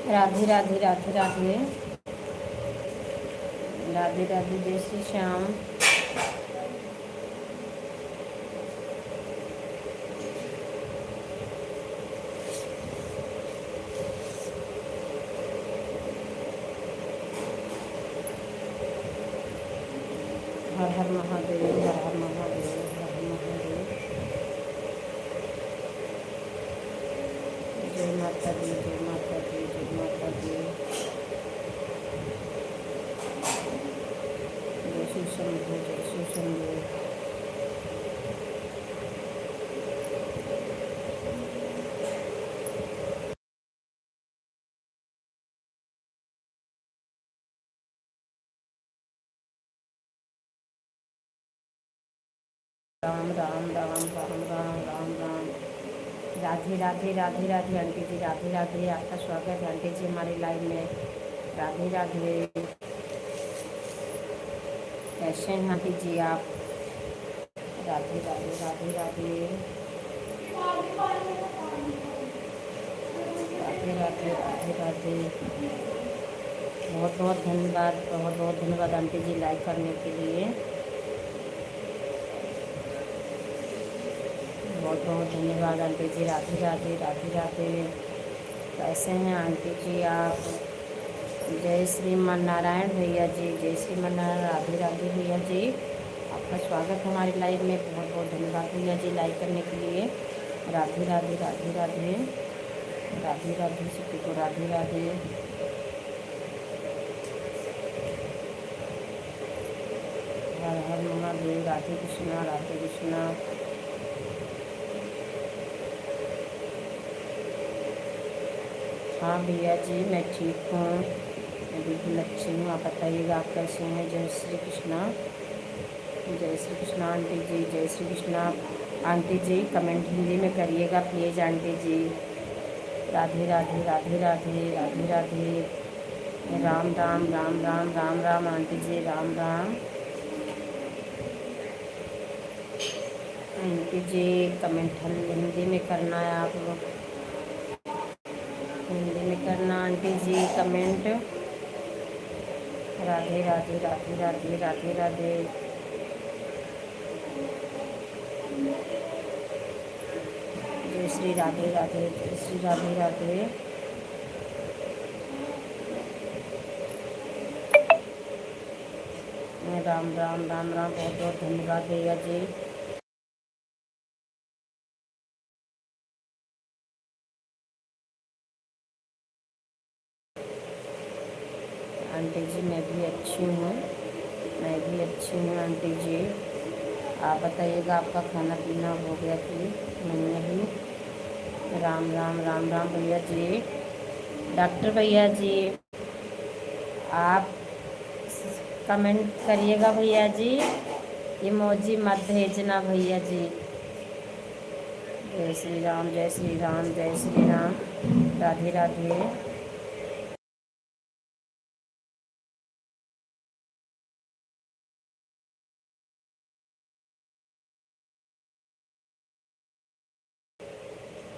राधे राधे राधे राधे राधे राधे। जय श्री श्याम। हर हर महादेव, हर हर महादेव, हर हर महादेव। जय माता दी, जय माता दी, जय माता दी। जय श्री शंभू, जय श्री शंभू। राम राम राम राम राम राम राम। राधे राधे राधे राधे आंटी जी, राधे राधे। आपका स्वागत है आंटी जी हमारी लाइव में। राधे राधे। कैसे हैं आंटी जी आप? राधे राधे राधे राधे राधे राधे राधे राधे। बहुत बहुत धन्यवाद, बहुत बहुत धन्यवाद आंटी जी लाइक करने के लिए। बहुत बहुत धन्यवाद आंटी जी। राधे राधे राधे राधे। कैसे हैं आंटी जी आप? जय श्रीमान नारायण भैया जी, जय श्रीमान नारायण। राधे राधे भैया जी, आपका स्वागत है हमारी लाइव में। बहुत बहुत धन्यवाद भैया जी लाइक करने के लिए। राधे राधे राधे राधे राधे राधे। सभी को राधे राधे। हर हर महादेव। राधे कृष्णा, राधे कृष्णा। हाँ भैया जी मैं ठीक हूँ, मैं बिल्कुल अच्छी हूँ। आप बताइएगा आप कैसे हैं? जय श्री कृष्णा, जय श्री कृष्णा आंटी जी, जय श्री कृष्णा आंटी जी। कमेंट हिंदी में करिएगा please aunty ji. Radhe Radhe Radhe Radhe Radhe Radhe. Ram Ram Ram Ram Ram Ram aunty ji, Ram Ram aunty ji. Comment Hindi में करना है आप लोग, हिंदी में करना आंटी जी कमेंट। राधे राधे राधे राधे राधे राधे। जय श्री राधे राधे, जय श्री राधे राधे। राम राम राम राम। बहुत बहुत धन्यवाद भैया जी। आंटी जी मैं भी अच्छी हूँ, मैं भी अच्छी हूँ आंटी जी। आप बताइएगा आपका खाना पीना हो गया कि नहीं? राम राम राम राम भैया जी। डॉक्टर भैया जी आप कमेंट करिएगा भैया जी, इमोजी मत भेजना भैया जी। जय श्री राम, जय श्री राम, जय श्री राम। राधे राधे।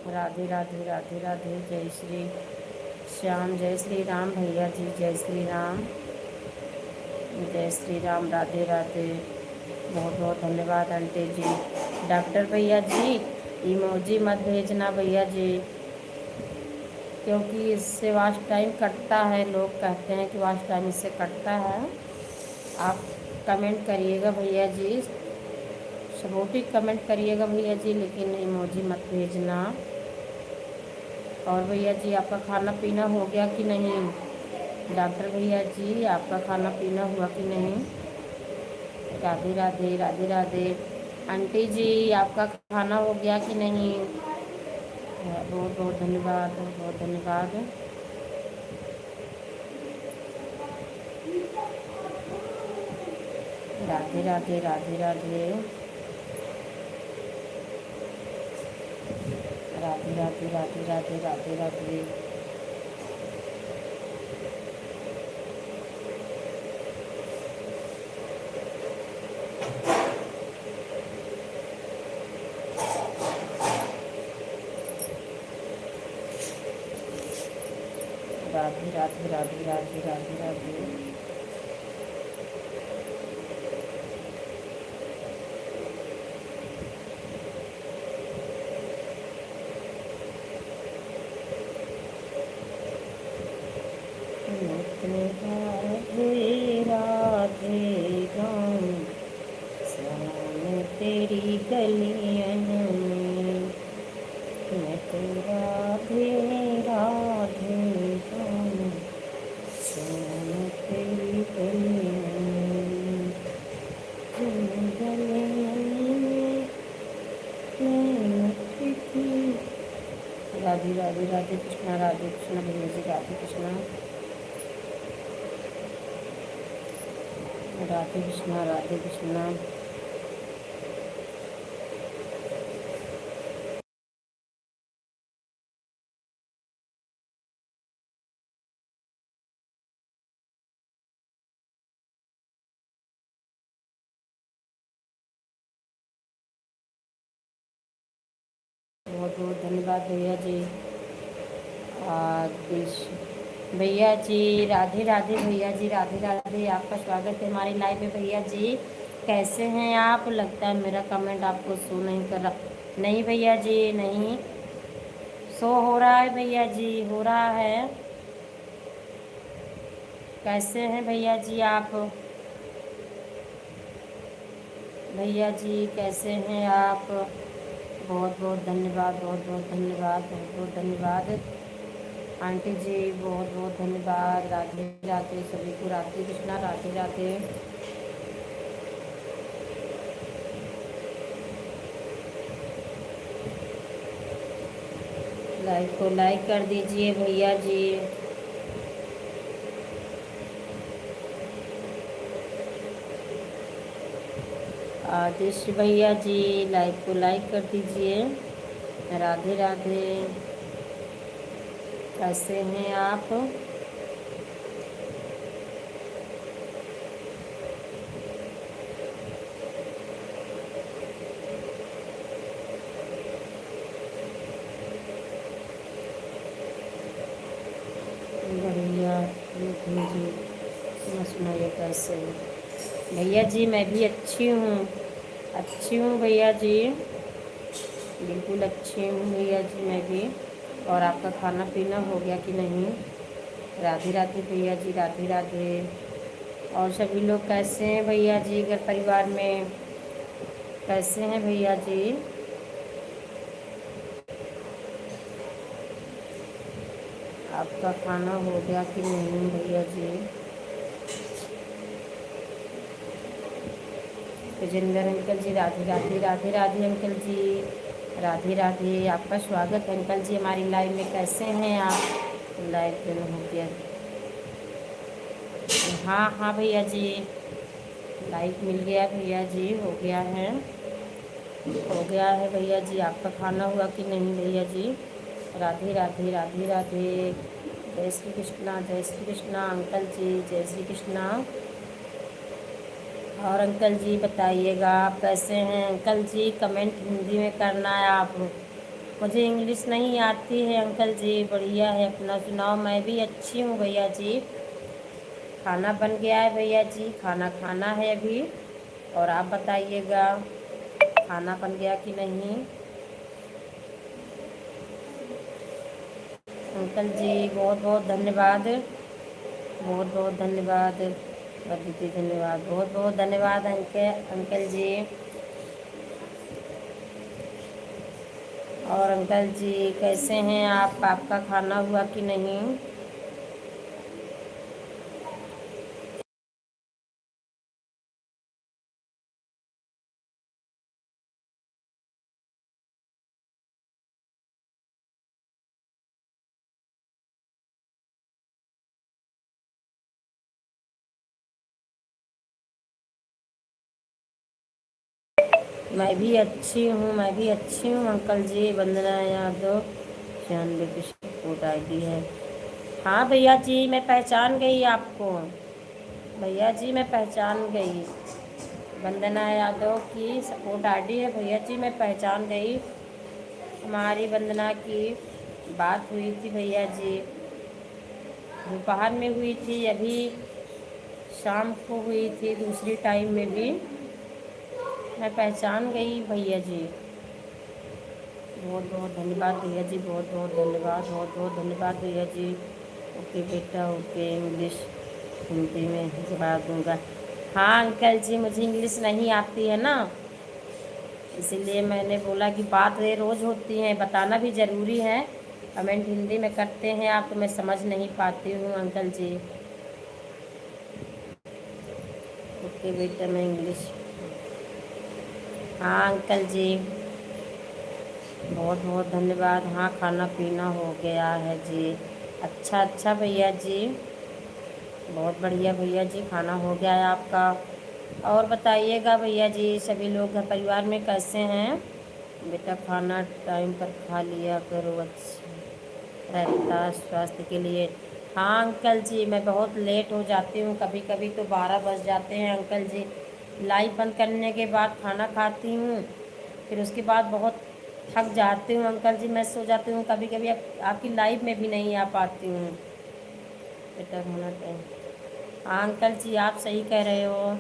राधे राधे राधे राधे। जय श्री श्याम, जय श्री राम भैया जी, जय श्री राम, जय श्री राम। राधे राधे। बहुत बहुत धन्यवाद आंटी जी। डॉक्टर भैया जी इमोजी मत भेजना भैया जी, क्योंकि इससे वॉच टाइम कटता है। लोग कहते हैं कि वॉच टाइम इससे कटता है। आप कमेंट करिएगा भैया जी, सपोर्टिव कमेंट करिएगा भैया जी, लेकिन इमोजी मत भेजना। और भैया जी आपका खाना पीना हो गया कि नहीं? डॉक्टर भैया जी आपका खाना पीना हुआ कि नहीं? राधे राधे राधे राधे। आंटी जी आपका खाना हो गया कि नहीं? बहुत बहुत धन्यवाद, बहुत बहुत धन्यवाद। राधे राधे राधे राधे राधे राधे राधे राधे राधे राधे। राधे राधे राधे राधे राधे राधे। राधे राधे गाऊं श्याम तेरी गलियन में, मैं तो राधे राधे गाऊं श्याम तेरी गलियन में, गलियन में मैं नची थी। राधे राधे राधे कृष्णा भैया जी, राधे कृष्णा राधे कृष्णा राधे कृष्णा। बहुत बहुत धन्यवाद भैया जी। आदिश भैया जी राधे राधे, भैया जी राधे राधे, आपका स्वागत है हमारी लाइव में। भैया जी कैसे हैं आप? लगता है मेरा कमेंट आपको शो नहीं कर रहा। नहीं भैया जी, नहीं शो हो रहा है भैया जी, हो रहा है। कैसे हैं भैया जी आप? भैया जी कैसे हैं आप? बहुत बहुत धन्यवाद, बहुत बहुत धन्यवाद, बहुत बहुत धन्यवाद। आंटी जी बहुत बहुत धन्यवाद। राधे राधे सभी को, राधे कृष्णा राधे राधे। लाइक को लाइक कर दीजिए भैया जी। आदिश भैया जी लाइक को लाइक कर दीजिए। राधे राधे, कैसे हैं आप? बढ़िया जी, सुनाइए कैसे हैं भैया जी? मैं भी अच्छी हूँ, अच्छी हूँ भैया जी, बिल्कुल अच्छी हूँ भैया जी मैं भी। और आपका खाना पीना हो गया कि नहीं? राधे राधे भैया जी, राधे राधे। और सभी लोग कैसे हैं भैया जी? घर परिवार में कैसे हैं भैया जी? आपका खाना हो गया कि नहीं भैया जी? विजेंद्र अंकल जी राधे राधे, राधे राधे अंकल जी, राधे राधे। आपका स्वागत है अंकल जी हमारी लाइव में। कैसे हैं आप? लाइव में हो गया? हाँ हाँ भैया जी, लाइव मिल गया भैया जी, हो गया है, हो गया है भैया जी। आपका खाना हुआ कि नहीं भैया जी? राधे राधे, राधे राधे। जय श्री कृष्णा, जय श्री कृष्णा अंकल जी, जय श्री कृष्णा। और अंकल जी बताइएगा आप कैसे हैं? अंकल जी कमेंट हिंदी में करना है आप, मुझे इंग्लिश नहीं आती है अंकल जी। बढ़िया है, अपना सुनाओ। मैं भी अच्छी हूँ भैया जी। खाना बन गया है भैया जी, खाना खाना है अभी। और आप बताइएगा खाना बन गया कि नहीं? अंकल जी बहुत बहुत धन्यवाद, बहुत बहुत धन्यवाद। दीदी धन्यवाद, बहुत बहुत धन्यवाद अंकल जी। और अंकल जी कैसे हैं आप? आपका खाना हुआ कि नहीं? मैं भी अच्छी हूँ, मैं भी अच्छी हूँ अंकल जी। वंदना यादव 96 की सपोर्ट आईडी है। हाँ भैया जी मैं पहचान गई आपको, भैया जी मैं पहचान गई। वंदना यादव की सपोर्ट आईडी है भैया जी, मैं पहचान गई। हमारी वंदना की बात हुई थी भैया जी। दोपहर में हुई थी, अभी शाम को हुई थी, दूसरी टाइम में भी मैं पहचान गई भैया जी। बहुत बहुत धन्यवाद भैया जी, बहुत बहुत धन्यवाद, बहुत बहुत धन्यवाद भैया जी। ओके बेटा ओके, इंग्लिश हिंदी में जवाब दूंगा। हाँ अंकल जी, मुझे इंग्लिश नहीं आती है ना, इसीलिए मैंने बोला कि बातें रोज़ होती हैं, बताना भी ज़रूरी है। कमेंट हिंदी में करते हैं आप तो मैं समझ नहीं पाती हूँ अंकल जी। ओके बेटा, मैं इंग्लिश। हाँ अंकल जी, बहुत बहुत धन्यवाद। हाँ खाना पीना हो गया है जी। अच्छा अच्छा भैया जी, बहुत बढ़िया भैया जी, खाना हो गया है आपका। और बताइएगा भैया जी, सभी लोग घर परिवार में कैसे हैं? बेटा खाना टाइम पर खा लिया करो, अच्छा रहता है स्वास्थ्य के लिए। हाँ अंकल जी, मैं बहुत लेट हो जाती हूँ, कभी कभी तो 12 बज जाते हैं अंकल जी। लाइव बंद करने के बाद खाना खाती हूँ, फिर उसके बाद बहुत थक जाती हूँ अंकल जी, मैं सो जाती हूँ कभी कभी। आपकी लाइव में भी नहीं आ पाती हूँ। बेटा खाना टाइम। हाँ अंकल जी, आप सही कह रहे हो।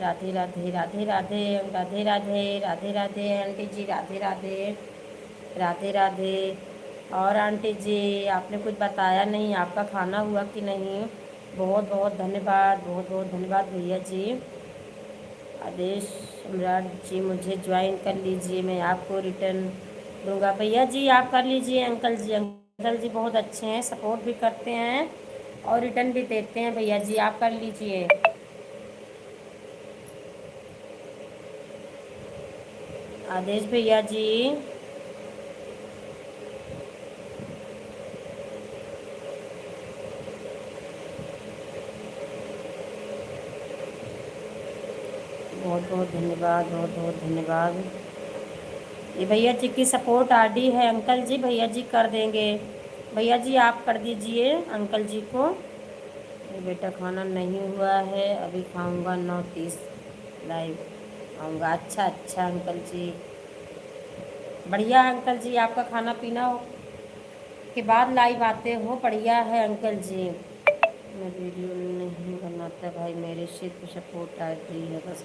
राधे राधे राधे राधे राधे राधे राधे राधे आंटी जी, राधे राधे राधे राधे। और आंटी जी, आपने कुछ बताया नहीं, आपका खाना हुआ कि नहीं? बहुत बहुत धन्यवाद, बहुत बहुत धन्यवाद भैया जी। आदेश सम्राट जी, मुझे ज्वाइन कर लीजिए, मैं आपको रिटर्न दूंगा। भैया जी आप कर लीजिए। अंकल जी, अंकल जी बहुत अच्छे हैं, सपोर्ट भी करते हैं और रिटर्न भी देते हैं। भैया जी आप कर लीजिए। आदेश भैया जी, बहुत बहुत धन्यवाद, बहुत बहुत धन्यवाद। ये भैया जी की सपोर्ट आरडी है अंकल जी, भैया जी कर देंगे। भैया जी आप कर दीजिए अंकल जी को। ये बेटा खाना नहीं हुआ है, अभी खाऊंगा 9:30 लाइव आऊँगा। अच्छा अच्छा अंकल जी, बढ़िया अंकल जी, आपका खाना पीना के बाद लाइव आते हो, बढ़िया है अंकल जी। मैं वीडियो नहीं बनाता भाई, मेरे सिर्फ सपोर्ट आईडी है बस।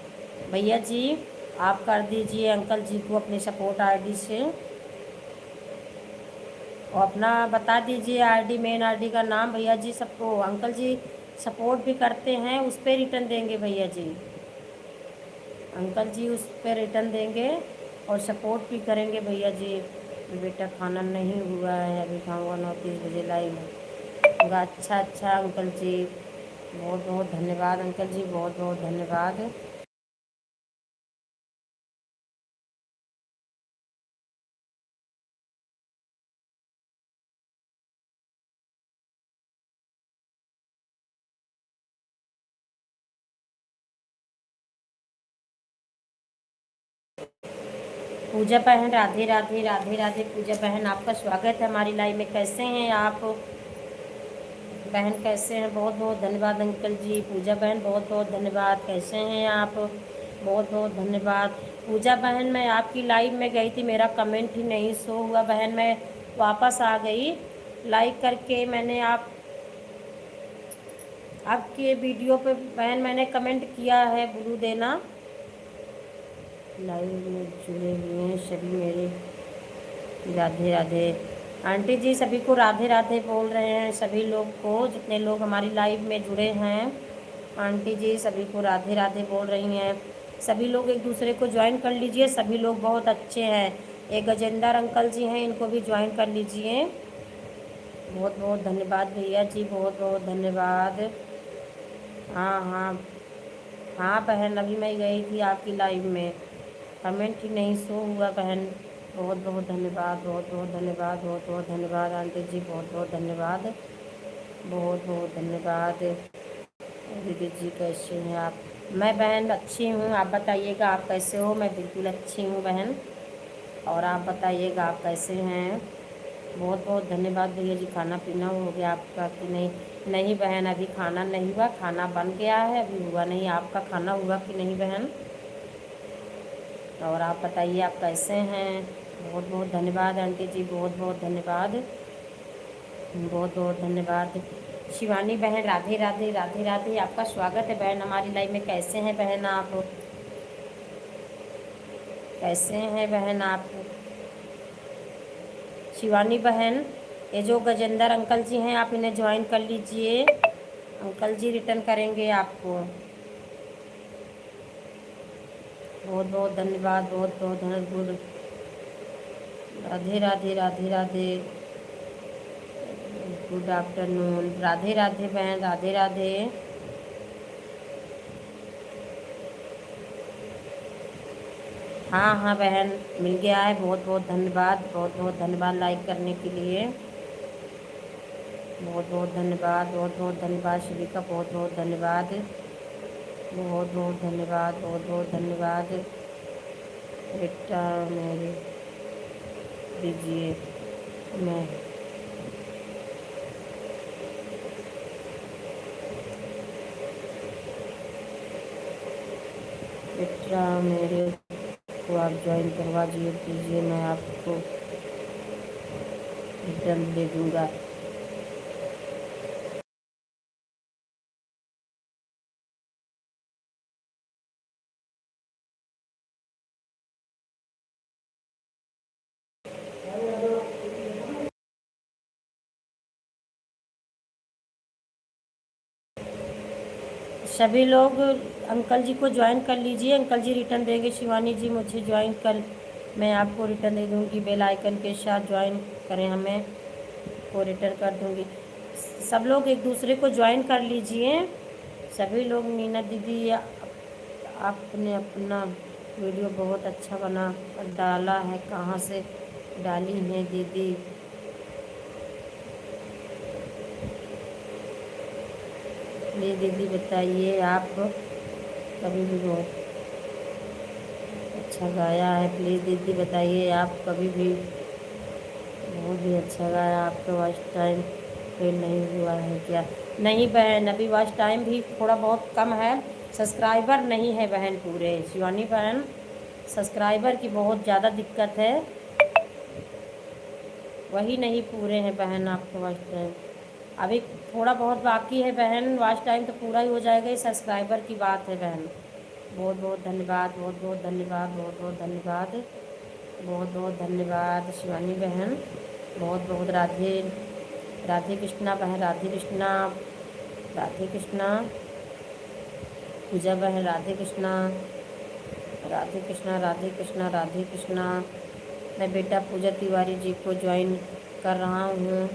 भैया जी आप कर दीजिए अंकल जी को अपने सपोर्ट आईडी से, और अपना बता दीजिए आईडी, मेन आईडी का नाम। भैया जी सबको अंकल जी सपोर्ट भी करते हैं, उस पर रिटर्न देंगे भैया जी। अंकल जी उस पर रिटर्न देंगे और सपोर्ट भी करेंगे भैया जी। बेटा खाना नहीं हुआ है, अभी खाऊंगा 9:30 बजे लाइव होगा। अच्छा अच्छा अंकल जी, बहुत बहुत धन्यवाद अंकल जी, बहुत बहुत धन्यवाद। पूजा बहन, राधे राधे राधे राधे। पूजा बहन आपका स्वागत है हमारी लाइव में, कैसे हैं आप बहन, कैसे हैं? बहुत बहुत धन्यवाद अंकल जी। पूजा बहन बहुत बहुत धन्यवाद, कैसे हैं आप? बहुत बहुत धन्यवाद। पूजा बहन मैं आपकी लाइव में गई थी, मेरा कमेंट ही नहीं शो हुआ बहन, मैं वापस आ गई लाइक करके। मैंने आपके वीडियो पे बहन मैंने कमेंट किया है, ब्लू देना। लाइव में जुड़े हुए हैं सभी मेरे, राधे राधे। आंटी जी सभी को राधे राधे बोल रहे हैं, सभी लोग को, जितने लोग हमारी लाइव में जुड़े हैं आंटी जी सभी को राधे राधे बोल रही हैं। सभी लोग एक दूसरे को ज्वाइन कर लीजिए, सभी लोग बहुत अच्छे हैं। एक गजेंद्र अंकल जी हैं, इनको भी ज्वाइन कर लीजिए। बहुत बहुत धन्यवाद भैया जी, बहुत बहुत धन्यवाद। हाँ हाँ हाँ बहन, अभी मैं गई थी आपकी लाइव में, कमेंट ही नहीं शो हुआ बहन। बहुत बहुत धन्यवाद, बहुत बहुत धन्यवाद, बहुत बहुत धन्यवाद आंटी जी, बहुत बहुत धन्यवाद, बहुत बहुत धन्यवाद। दीदी जी कैसे हैं आप? मैं बहन अच्छी हूँ, आप बताइएगा आप कैसे हो? मैं बिल्कुल अच्छी हूँ बहन, और आप बताइएगा आप कैसे हैं? बहुत बहुत धन्यवाद भैया जी। खाना पीना हो गया आपका कि नहीं? नहीं बहन, अभी खाना नहीं हुआ, खाना बन गया है, अभी हुआ नहीं। आपका खाना हुआ कि नहीं बहन? और आप बताइए आप कैसे हैं? बहुत बहुत धन्यवाद आंटी जी, बहुत बहुत धन्यवाद, बहुत बहुत धन्यवाद। शिवानी बहन राधे राधे राधे राधे, आपका स्वागत है बहन हमारी लाइव में। कैसे हैं बहन आप? कैसे हैं बहन आप? शिवानी बहन, ये जो गजेंद्र अंकल जी हैं आप इन्हें ज्वाइन कर लीजिए, अंकल जी रिटर्न करेंगे आपको। बहुत बहुत धन्यवाद, बहुत बहुत धन्यवाद। Radhe Radhe Radhe Radhe, good afternoon. राधे राधे बहन, राधे राधे। हाँ हाँ बहन, मिल गया है। बहुत बहुत धन्यवाद, बहुत बहुत धन्यवाद लाइक करने के लिए। बहुत बहुत धन्यवाद, बहुत बहुत धन्यवाद शिविका, बहुत बहुत धन्यवाद, बहुत बहुत धन्यवाद, बहुत बहुत धन्यवाद। बेटा मेरे दीजिए, मैं बेटा मेरे को आप ज्वाइन करवा दीजिए, मैं आपको रिटर्न दे दूँगा। सभी लोग अंकल जी को ज्वाइन कर लीजिए, अंकल जी रिटर्न देंगे। शिवानी जी मुझे ज्वाइन कर, मैं आपको रिटर्न दे दूँगी। बेल आइकन के साथ ज्वाइन करें हमें, को रिटर्न कर दूँगी। सब लोग एक दूसरे को ज्वाइन कर लीजिए, सभी लोग। नीना दीदी आपने अपना वीडियो बहुत अच्छा बना कर डाला है, कहाँ से डाली है दीदी? प्लीज़ दीदी बताइए, आप कभी भी बहुत अच्छा गाया है। प्लीज़ दीदी बताइए, आप कभी भी बहुत ही अच्छा गाया। आपका वॉच टाइम फिर नहीं हुआ है क्या? नहीं बहन, अभी वॉच टाइम भी थोड़ा बहुत कम है। सब्सक्राइबर नहीं है बहन पूरे। शिवानी बहन, सब्सक्राइबर की बहुत ज़्यादा दिक्कत है, वही नहीं पूरे हैं बहन आपके वॉच टाइम। अभी थोड़ा बहुत बाकी है बहन, वॉच टाइम तो पूरा ही हो जाएगा। ये सब्सक्राइबर की बात है बहन। बहुत बहुत धन्यवाद, बहुत बहुत धन्यवाद, बहुत बहुत धन्यवाद, बहुत बहुत धन्यवाद शिवानी बहन। बहुत बहुत राधे राधे कृष्णा बहन, राधे कृष्णा, राधे कृष्णा। पूजा बहन राधे कृष्णा, राधे कृष्णा, राधे कृष्णा, राधे कृष्णा। मैं बेटा पूजा तिवारी जी को ज्वाइन कर रहा हूँ,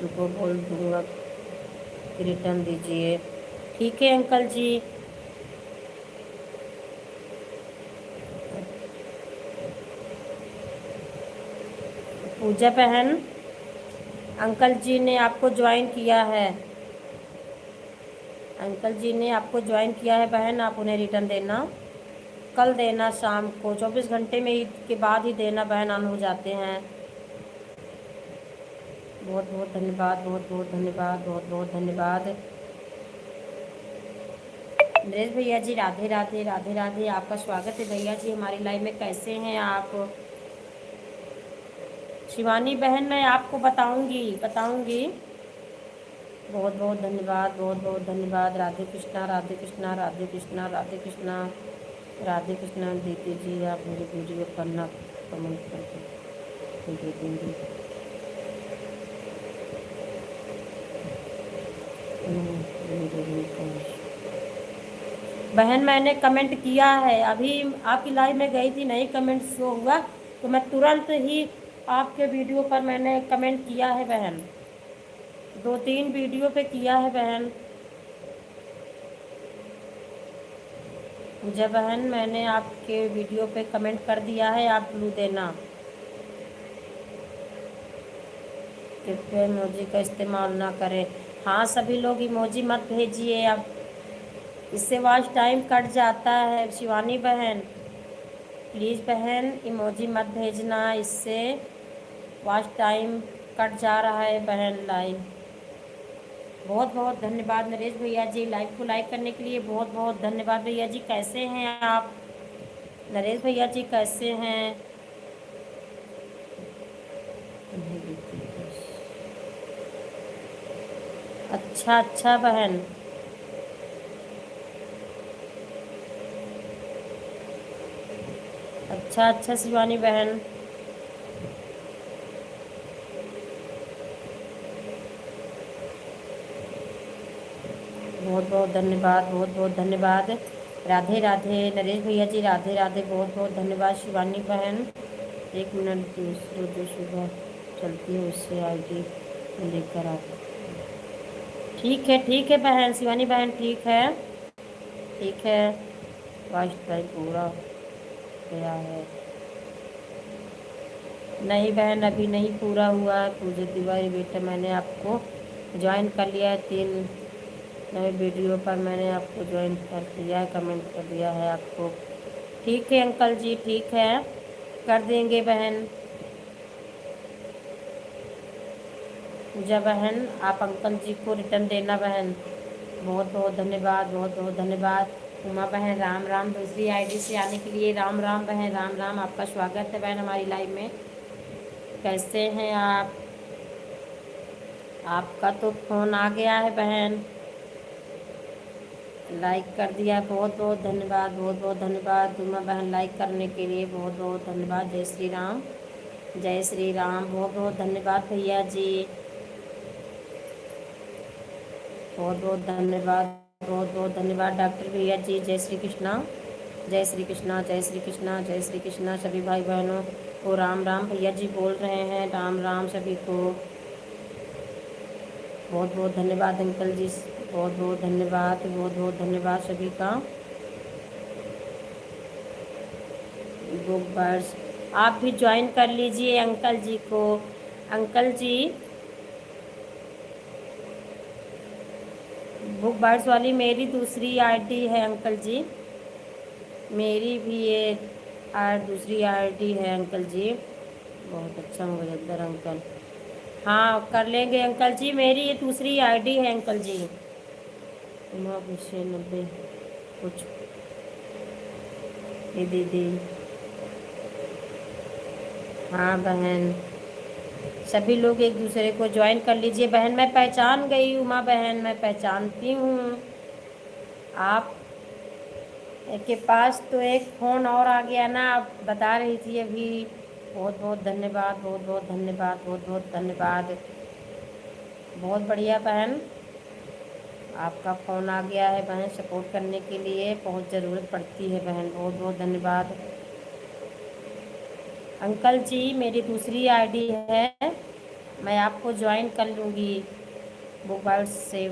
उनको बोल दूँगा कि रिटर्न दीजिए। ठीक है अंकल जी। पूजा बहन, अंकल जी ने आपको ज्वाइन किया है, अंकल जी ने आपको ज्वाइन किया है बहन। आप उन्हें रिटर्न देना, कल देना शाम को, 24 घंटे में ईद के बाद ही देना बहन, ऑन हो जाते हैं। बहुत बहुत धन्यवाद, बहुत बहुत धन्यवाद, बहुत बहुत धन्यवाद। नरेश भैया जी राधे राधे राधे राधे, आपका स्वागत है भैया जी हमारी लाइव में। कैसे हैं आप? शिवानी बहन, मैं आपको बताऊंगी बताऊंगी। बहुत बहुत धन्यवाद, बहुत बहुत धन्यवाद। राधे कृष्णा, राधे कृष्णा, राधे कृष्णा, राधे कृष्णा, राधे कृष्णा। दीदी जी आप मेरी वीडियो करना कमेंट करके दे दूँगी। बहन मैंने कमेंट किया है, अभी आपकी लाइव में गई थी, नहीं कमेंट शो हुआ तो मैं तुरंत ही आपके वीडियो पर मैंने कमेंट किया है बहन, 2-3 वीडियो पे किया है बहन। पूजा बहन, मैंने आपके वीडियो पे कमेंट कर दिया है, आप ब्लू देना। कृपया इमोजी का इस्तेमाल ना करें। हाँ सभी लोग इमोजी मत भेजिए, अब इससे वॉच टाइम कट जाता है। शिवानी बहन प्लीज़ बहन इमोजी मत भेजना, इससे वॉच टाइम कट जा रहा है बहन लाइव। बहुत बहुत धन्यवाद नरेश भैया जी, लाइव को लाइक करने के लिए बहुत बहुत धन्यवाद। भैया जी कैसे हैं आप? नरेश भैया जी कैसे हैं? अच्छा अच्छा बहन, अच्छा अच्छा शिवानी बहन, बहुत बहुत धन्यवाद, बहुत बहुत धन्यवाद। राधे राधे नरेश भैया जी, राधे राधे, बहुत बहुत धन्यवाद शिवानी बहन। 1 मिनट, दूसरों जो सुबह चलती है उससे आईडी लेकर आते। ठीक है बहन शिवानी बहन, ठीक है, ठीक है। फर्स्ट टाइम पूरा गया है। नहीं बहन, अभी नहीं पूरा हुआ है। पूजे तिवारी बेटा, मैंने आपको ज्वाइन कर लिया है। 3 नए वीडियो पर मैंने आपको ज्वाइन कर दिया है, कमेंट कर दिया है आपको। ठीक है अंकल जी, ठीक है, कर देंगे बहन। पूजा बहन, आप अंकल जी को रिटर्न देना बहन। बहुत बहुत धन्यवाद, बहुत बहुत धन्यवाद। उमा बहन, राम राम। दूसरी आईडी से आने के लिए राम राम बहन, राम राम। आपका स्वागत है बहन हमारी लाइव में। कैसे हैं आप? आपका तो फ़ोन आ गया है बहन, लाइक कर दिया, बहुत बहुत धन्यवाद, बहुत बहुत धन्यवाद। उमा बहन, लाइक करने के लिए बहुत बहुत धन्यवाद। जय श्री राम, जय श्री राम। बहुत बहुत धन्यवाद भैया जी, बहुत बहुत धन्यवाद, बहुत बहुत धन्यवाद डॉक्टर भैया जी। जय श्री कृष्णा, जय श्री कृष्णा, जय श्री कृष्णा, जय श्री कृष्णा। सभी भाई बहनों को राम राम। भैया जी बोल रहे हैं राम राम सभी को। बहुत बहुत धन्यवाद अंकल जी, बहुत बहुत धन्यवाद, बहुत बहुत धन्यवाद सभी का। बुक बर्ड्स, आप भी ज्वाइन कर लीजिए अंकल जी को। अंकल जी, बुक बर्ड्स वाली मेरी दूसरी आईडी है अंकल जी, मेरी भी ये दूसरी आईडी है अंकल जी। बहुत अच्छा मुजद्दर अंकल, हाँ कर लेंगे अंकल जी, मेरी ये दूसरी आईडी है अंकल जी। 90 कुछ ये दीदी। हाँ बहन, सभी लोग एक दूसरे को ज्वाइन कर लीजिए बहन। मैं पहचान गई उमा बहन, मैं पहचानती हूँ आप के पास तो एक फ़ोन और आ गया ना, आप बता रही थी अभी। बहुत बहुत धन्यवाद, बहुत बहुत धन्यवाद, बहुत बहुत धन्यवाद। बहुत बढ़िया बहन, आपका फ़ोन आ गया है बहन। सपोर्ट करने के लिए बहुत ज़रूरत पड़ती है बहन, बहुत बहुत धन्यवाद। अंकल जी, मेरी दूसरी आईडी है, मैं आपको ज्वाइन कर लूँगी बुक बाइट्स से।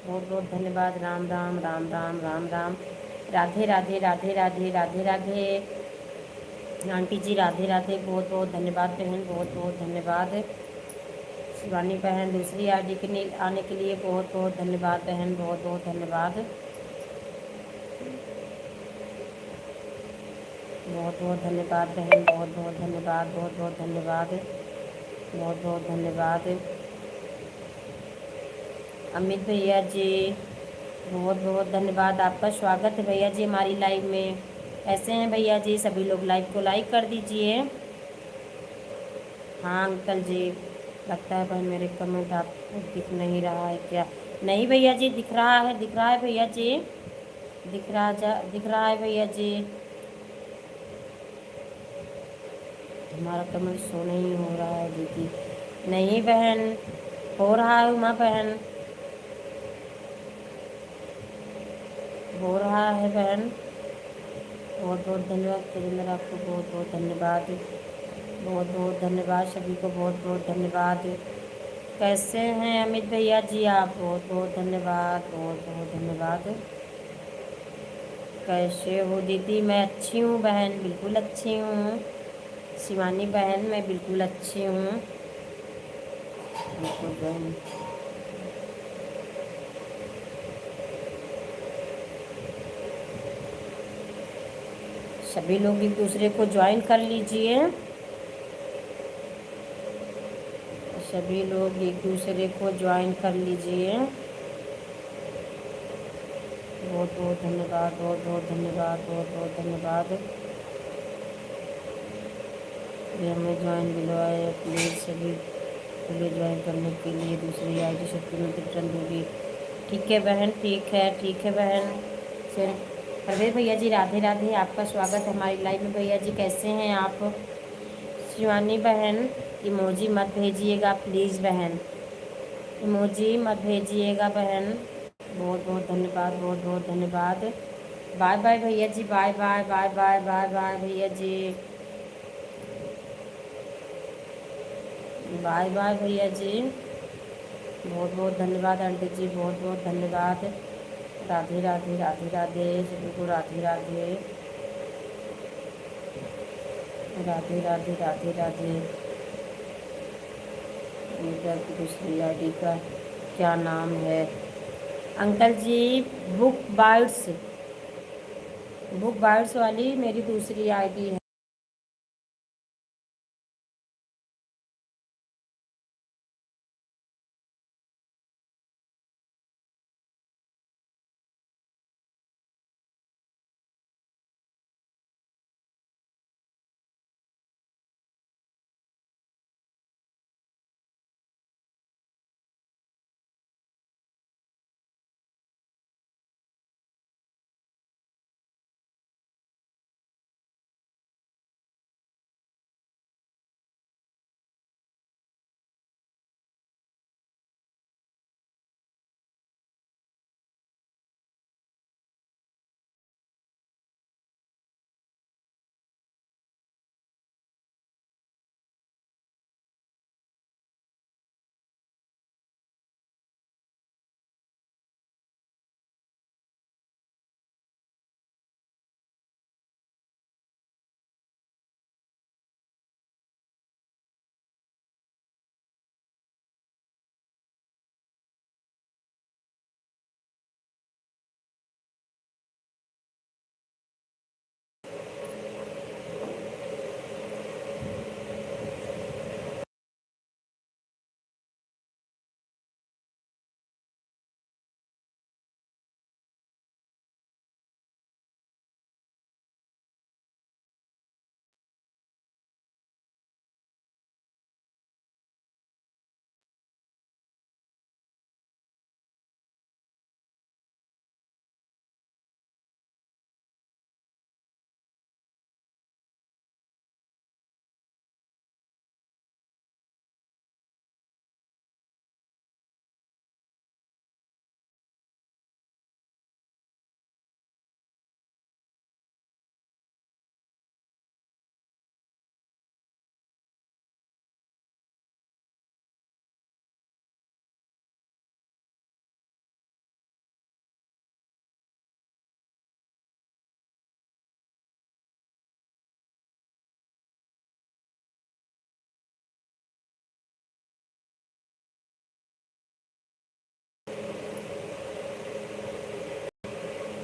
बहुत बहुत धन्यवाद। राम राम, राम राम, राम राम। राधे राधे, राधे राधे, राधे राधे। आंटी जी राधे राधे, बहुत बहुत धन्यवाद बहन, बहुत बहुत धन्यवाद। शिवानी बहन, दूसरी आईडी के लिए आने के लिए बहुत बहुत धन्यवाद बहन, बहुत बहुत धन्यवाद, बहुत बहुत धन्यवाद बहन, बहुत बहुत धन्यवाद, बहुत बहुत धन्यवाद, बहुत बहुत धन्यवाद। अमित भैया जी, बहुत बहुत धन्यवाद, आपका स्वागत है भैया जी हमारी लाइव में। कैसे हैं भैया जी? सभी लोग लाइव को लाइक कर दीजिए। हाँ अंकल जी, लगता है बहन मेरे कमेंट आपको दिख नहीं रहा है क्या? नहीं भैया जी, दिख रहा है, दिख रहा है भैया जी, दिख रहा है भैया जी। हमारा कमेंट शो नहीं हो रहा है दीदी। नहीं बहन, हो रहा है उमा बहन, हो रहा है बहन। बहुत बहुत धन्यवाद तेजिंदर, आपको बहुत बहुत धन्यवाद, बहुत बहुत धन्यवाद सभी को, बहुत बहुत धन्यवाद। कैसे हैं अमित भैया जी आप? बहुत बहुत धन्यवाद, बहुत बहुत धन्यवाद। कैसे हो दीदी? मैं अच्छी हूँ बहन, बिल्कुल अच्छी हूँ। शिवानी बहन, मैं बिल्कुल अच्छी हूँ, बिल्कुल बहन। सभी लोग एक दूसरे को ज्वाइन कर लीजिए, सभी लोग एक दूसरे को ज्वाइन कर लीजिए। बहुत बहुत धन्यवाद, बहुत बहुत धन्यवाद, बहुत बहुत धन्यवाद। ये हमें ज्वाइन दिलवाए प्लीज़ सभी खुले ज्वाइन करने के लिए दूसरी आईडी से तुरंत रिटर्न दूँगी। ठीक है बहन, ठीक है बहन। चल परवेज भैया जी राधे राधे, आपका स्वागत है हमारी लाइव में। भैया जी कैसे हैं आप? शिवानी बहन इमोजी मत भेजिएगा प्लीज़ बहन, इमोजी मत भेजिएगा बहन। बहुत बहुत धन्यवाद, बहुत बहुत धन्यवाद। बाय बाय भैया जी, bye bye bye bye bye bye भैया जी, बाय बाय भैया जी। बहुत बहुत धन्यवाद आंटी जी, बहुत बहुत धन्यवाद। राधे राधे राधे राधे सभी को, राधे राधे राधे राधे राधे राधे। इधर की दूसरी आईडी का क्या नाम है अंकल जी? बुक बाइट्स, बुक बाइट्स वाली मेरी दूसरी आईडी है।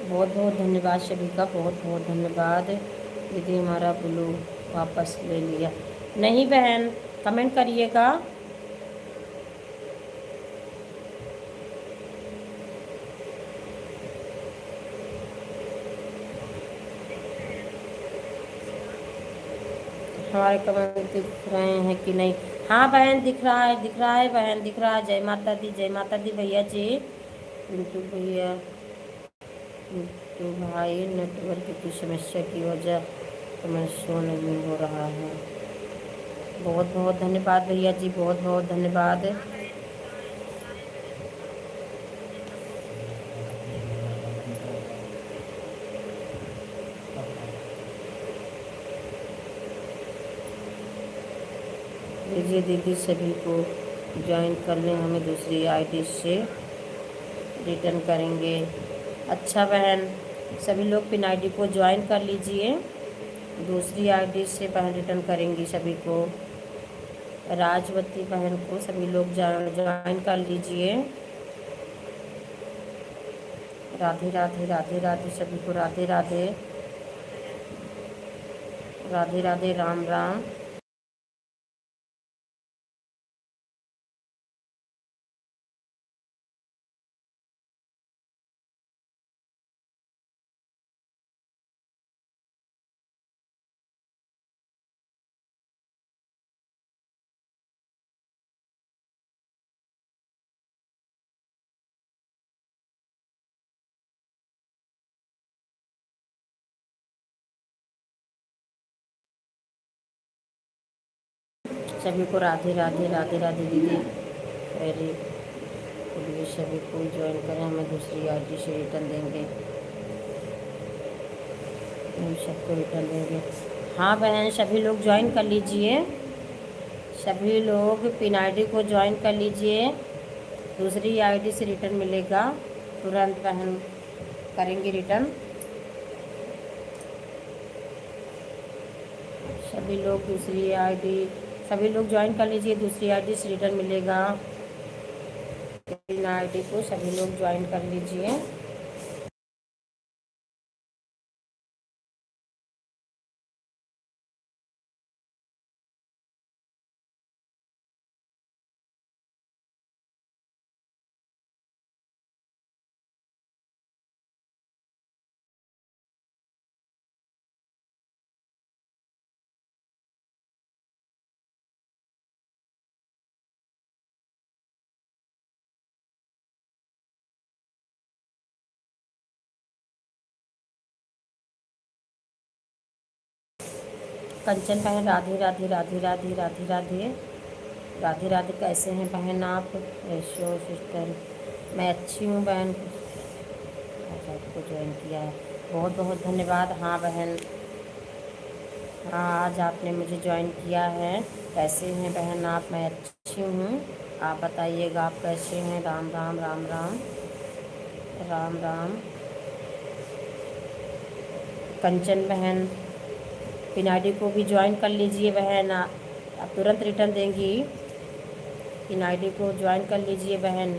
बहुत बहुत धन्यवाद सभी का, बहुत बहुत धन्यवाद। दीदी हमारा ब्लू वापस ले लिया। नहीं बहन, कमेंट करिएगा। हमारे कमेंट दिख रहे हैं कि नहीं? हाँ बहन दिख रहा है, दिख रहा है बहन, दिख रहा है। जय माता दी, जय माता दी भैया जी। पिंटू भैया, पिंटू भाई नेटवर्क की समस्या की वजह कमेंट शो नहीं हो रहा है। बहुत बहुत धन्यवाद भैया जी, बहुत बहुत धन्यवाद। दीजिए दीदी सभी को ज्वाइन कर लें, हमें दूसरी आईडी से रिटर्न करेंगे। अच्छा बहन, सभी लोग पिन आईडी को ज्वाइन कर लीजिए, दूसरी आईडी से बहन रिटर्न करेंगी सभी को। राजवती बहन को सभी लोग ज्वाइन कर लीजिए। राधे राधे राधे राधे सभी को, राधे राधे राधे राधे, राम राम। सभी को राधे राधे राधे राधे दीदी। Very good. सभी को ज्वाइन करें, हमें दूसरी आईडी से रिटर्न देंगे, हम सबको रिटर्न देंगे। हाँ बहन, सभी लोग ज्वाइन कर लीजिए, सभी लोग पिन आईडी को ज्वाइन कर लीजिए, दूसरी आईडी से रिटर्न मिलेगा तुरंत बहन, करेंगे रिटर्न। सभी लोग दूसरी आईडी, सभी लोग ज्वाइन कर लीजिए, दूसरी आईडी से रिटर्न मिलेगा। पिन आईडी को सभी लोग ज्वाइन कर लीजिए। कंचन बहन राधे राधे राधे राधे राधे राधे राधे राधे। कैसे हैं बहन आप? रेशो सिस्टर, मैं अच्छी हूँ बहन। अच्छा, आपको ज्वाइन किया है, बहुत बहुत धन्यवाद। हाँ बहन, हाँ आज आपने मुझे ज्वाइन किया है। कैसे हैं बहन आप? मैं अच्छी हूँ, आप बताइएगा आप कैसे हैं? राम राम राम राम राम राम। कंचन बहन, पिन आईडी को भी ज्वाइन कर लीजिए बहन, आप तुरंत रिटर्न देंगी। पिन आईडी को ज्वाइन कर लीजिए बहन,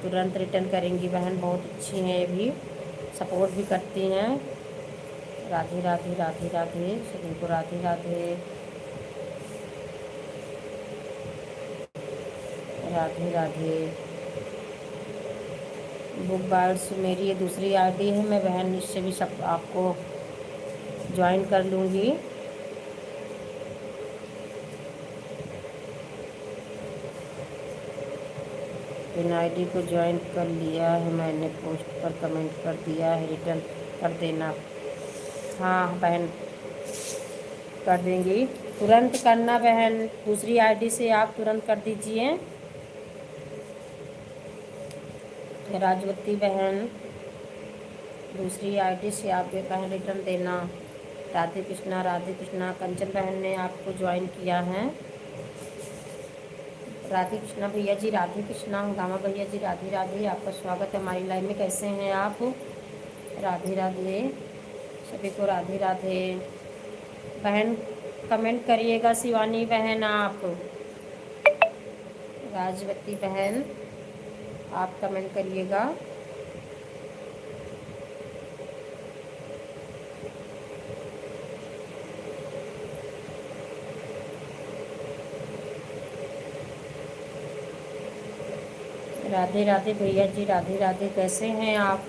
तुरंत रिटर्न करेंगी बहन। बहुत अच्छी हैं ये भी, सपोर्ट भी करती हैं। राधे राधे राधे राधे, सभी को राधे राधे राधे राधे। बुक बाइट्स मेरी ये दूसरी आईडी है, मैं बहन इससे भी सब आपको ज्वाइन कर लूँगी। पिन आईडी को ज्वाइन कर लिया है मैंने, पोस्ट पर कमेंट कर दिया है, रिटर्न कर देना। हाँ बहन, कर देंगी, तुरंत करना बहन, दूसरी आईडी से आप तुरंत कर दीजिए। राजवती बहन, दूसरी आईडी से आप ये बहन रिटर्न देना। राधे कृष्णा राधे कृष्णा। कंचन बहन ने आपको ज्वाइन किया है। राधे कृष्णा भैया जी, राधे कृष्णा। हंगामा भैया जी, राधे राधे, आपका स्वागत है हमारी लाइव में। कैसे हैं आप? राधे राधे, सभी को राधे राधे। बहन कमेंट करिएगा, शिवानी बहन आप, राजवती बहन आप कमेंट करिएगा। राधे राधे भैया जी, राधे राधे, कैसे हैं आप?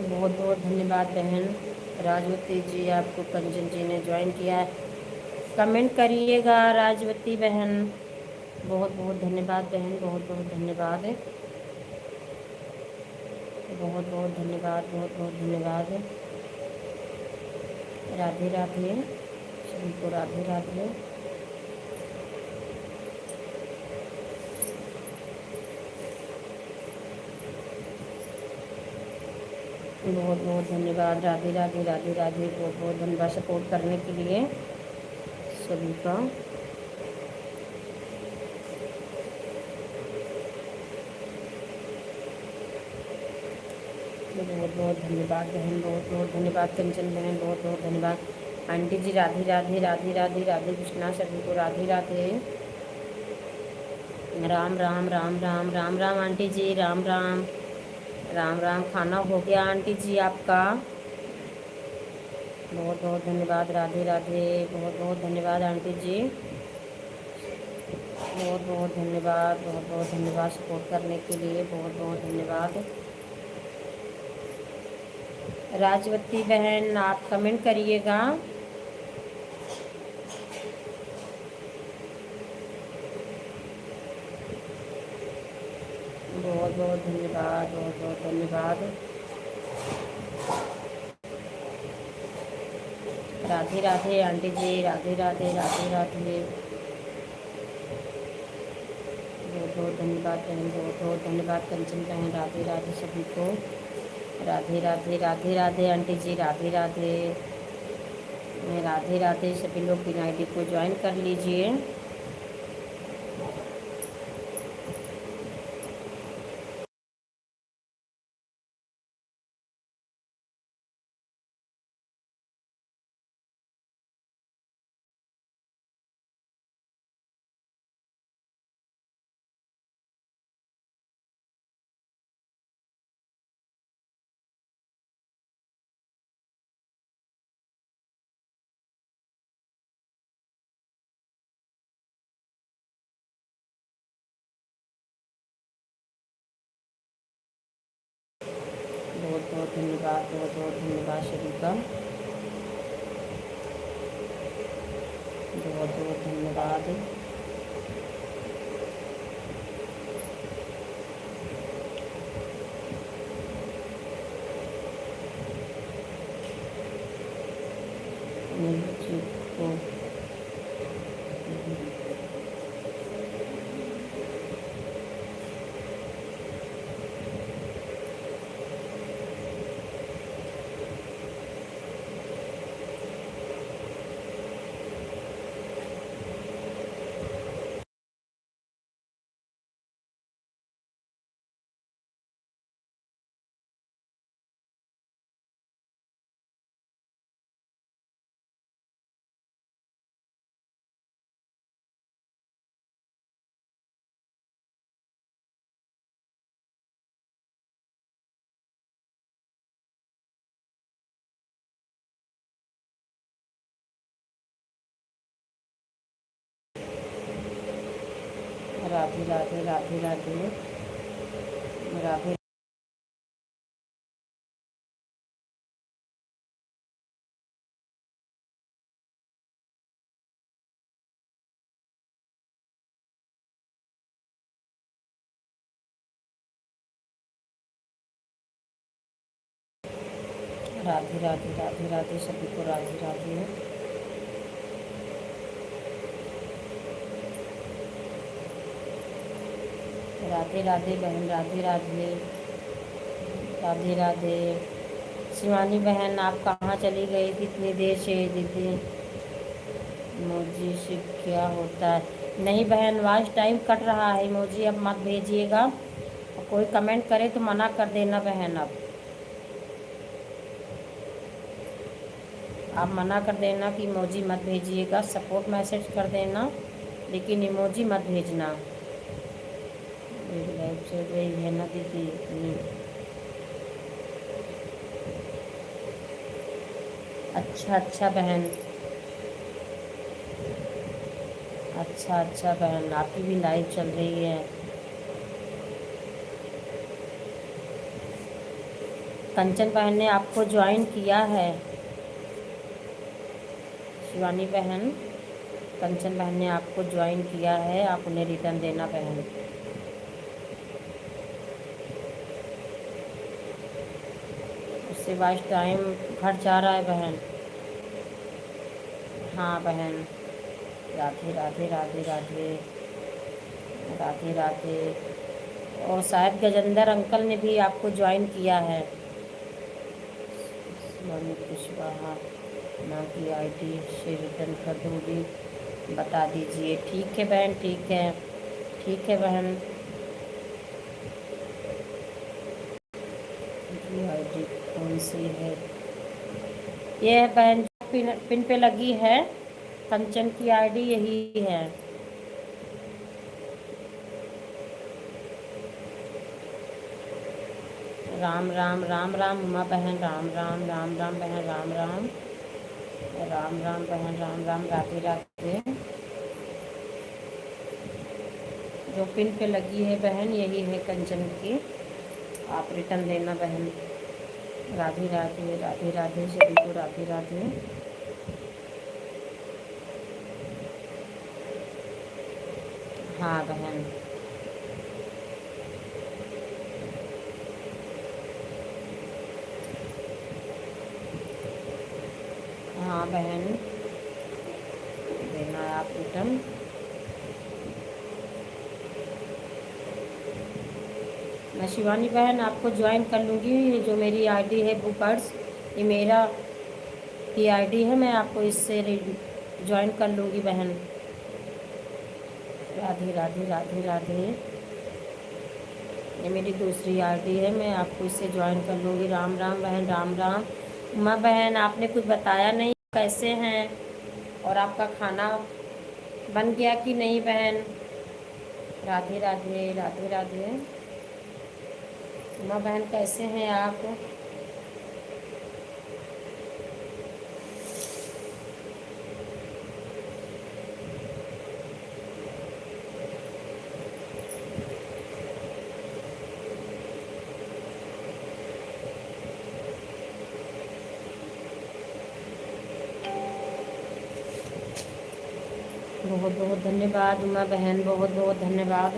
बहुत बहुत धन्यवाद बहन राजवती जी, आपको कंचन जी ने ज्वाइन किया है। कमेंट करिएगा राजवती बहन। बहुत बहुत धन्यवाद बहन, बहुत बहुत धन्यवाद, बहुत बहुत धन्यवाद, बहुत बहुत धन्यवाद। राधे राधे, सभी को राधे राधे। बहुत बहुत धन्यवाद। राधे राधे राधे राधे, बहुत बहुत धन्यवाद सपोर्ट करने के लिए सभी का। बहुत बहुत धन्यवाद बहन, बहुत बहुत धन्यवाद कंचन बहन, बहुत बहुत धन्यवाद। आंटी जी राधे राधे राधे राधे राधे कृष्णा, सभी को राधे राधे। राम राम राम राम राम राम आंटी जी, राम राम राम राम। खाना हो गया आंटी जी आपका? बहुत बहुत धन्यवाद। राधे राधे, बहुत बहुत धन्यवाद आंटी जी, बहुत बहुत धन्यवाद, बहुत बहुत धन्यवाद सपोर्ट करने के लिए, बहुत बहुत धन्यवाद। राजवती बहन आप कमेंट करिएगा। बहुत बहुत धन्यवाद, बहुत बहुत धन्यवाद। राधे राधे आंटी जी, राधे राधे राधे राधे। बहुत बहुत धन्यवाद बहन, बहुत बहुत धन्यवाद कंचन बहन, राधे राधे सभी को, राधे राधे राधे राधे आंटी जी, राधे राधे, राधे राधे सभी लोग बिना आईडी को ज्वाइन कर लीजिए। बहुत बहुत धन्यवाद, बहुत बहुत धन्यवाद सभी का, बहुत बहुत धन्यवाद। को राधे राधे राधे राधे राधे राधे राधे राधे राधे सभी को, राधे राधे। राधे राधे बहन, राधे राधे राधे राधे। शिवानी बहन आप कहाँ चली गई थी इतनी देर से दीदी? इमोजी से क्या होता है? नहीं बहन, वॉच टाइम कट रहा है, इमोजी अब मत भेजिएगा। कोई कमेंट करे तो मना कर देना बहन, अब आप मना कर देना कि इमोजी मत भेजिएगा, सपोर्ट मैसेज कर देना लेकिन इमोजी मत भेजना। लाइव चल रही है ना दीदी इतनी? अच्छा अच्छा बहन, अच्छा अच्छा बहन, आपकी भी लाइव चल रही है। कंचन बहन ने आपको ज्वाइन किया है। शिवानी बहन, कंचन बहन ने आपको ज्वाइन किया है, आप उन्हें रिटर्न देना बहन। उससे वॉच टाइम घट जा रहा है बहन। हाँ बहन, राधे राधे राधे राधे राधे राधे। और शायद गजेंद्र अंकल ने भी आपको ज्वाइन किया है। मम्मी कुशवाहा माँ की आईडी से रिटर्न कर दूँगी, बता दीजिए। ठीक है बहन, ठीक है, ठीक है बहन। ये आईडी कौन सी है? ये है बहन जो पिन पे लगी है, कंचन की आईडी यही है। राम राम राम राम उमा बहन, राम राम राम राम बहन, राम राम राम राम बहन, राम राम, राधे राधे। जो पिन पे लगी है बहन यही है कंचन की, आप रिटर्न देना बहन। राधे राधे राधे राधे सभी को, राधे राधे। हाँ बहन, हाँ बहन, देना है आप रिटर्न। मैं शिवानी बहन आपको ज्वाइन कर लूँगी। ये जो मेरी आईडी है बुकर्स, ये मेरा की आईडी है, मैं आपको इससे ज्वाइन कर लूँगी बहन। राधे राधे राधे राधे। ये मेरी दूसरी आईडी है, मैं आपको इससे ज्वाइन कर लूँगी। राम राम बहन, राम राम। उमा बहन, आपने कुछ बताया नहीं कैसे हैं, और आपका खाना बन गया कि नहीं बहन। राधे राधे राधे राधे। उमा बहन कैसे हैं आप। बहुत बहुत धन्यवाद उमा बहन, बहुत बहुत धन्यवाद।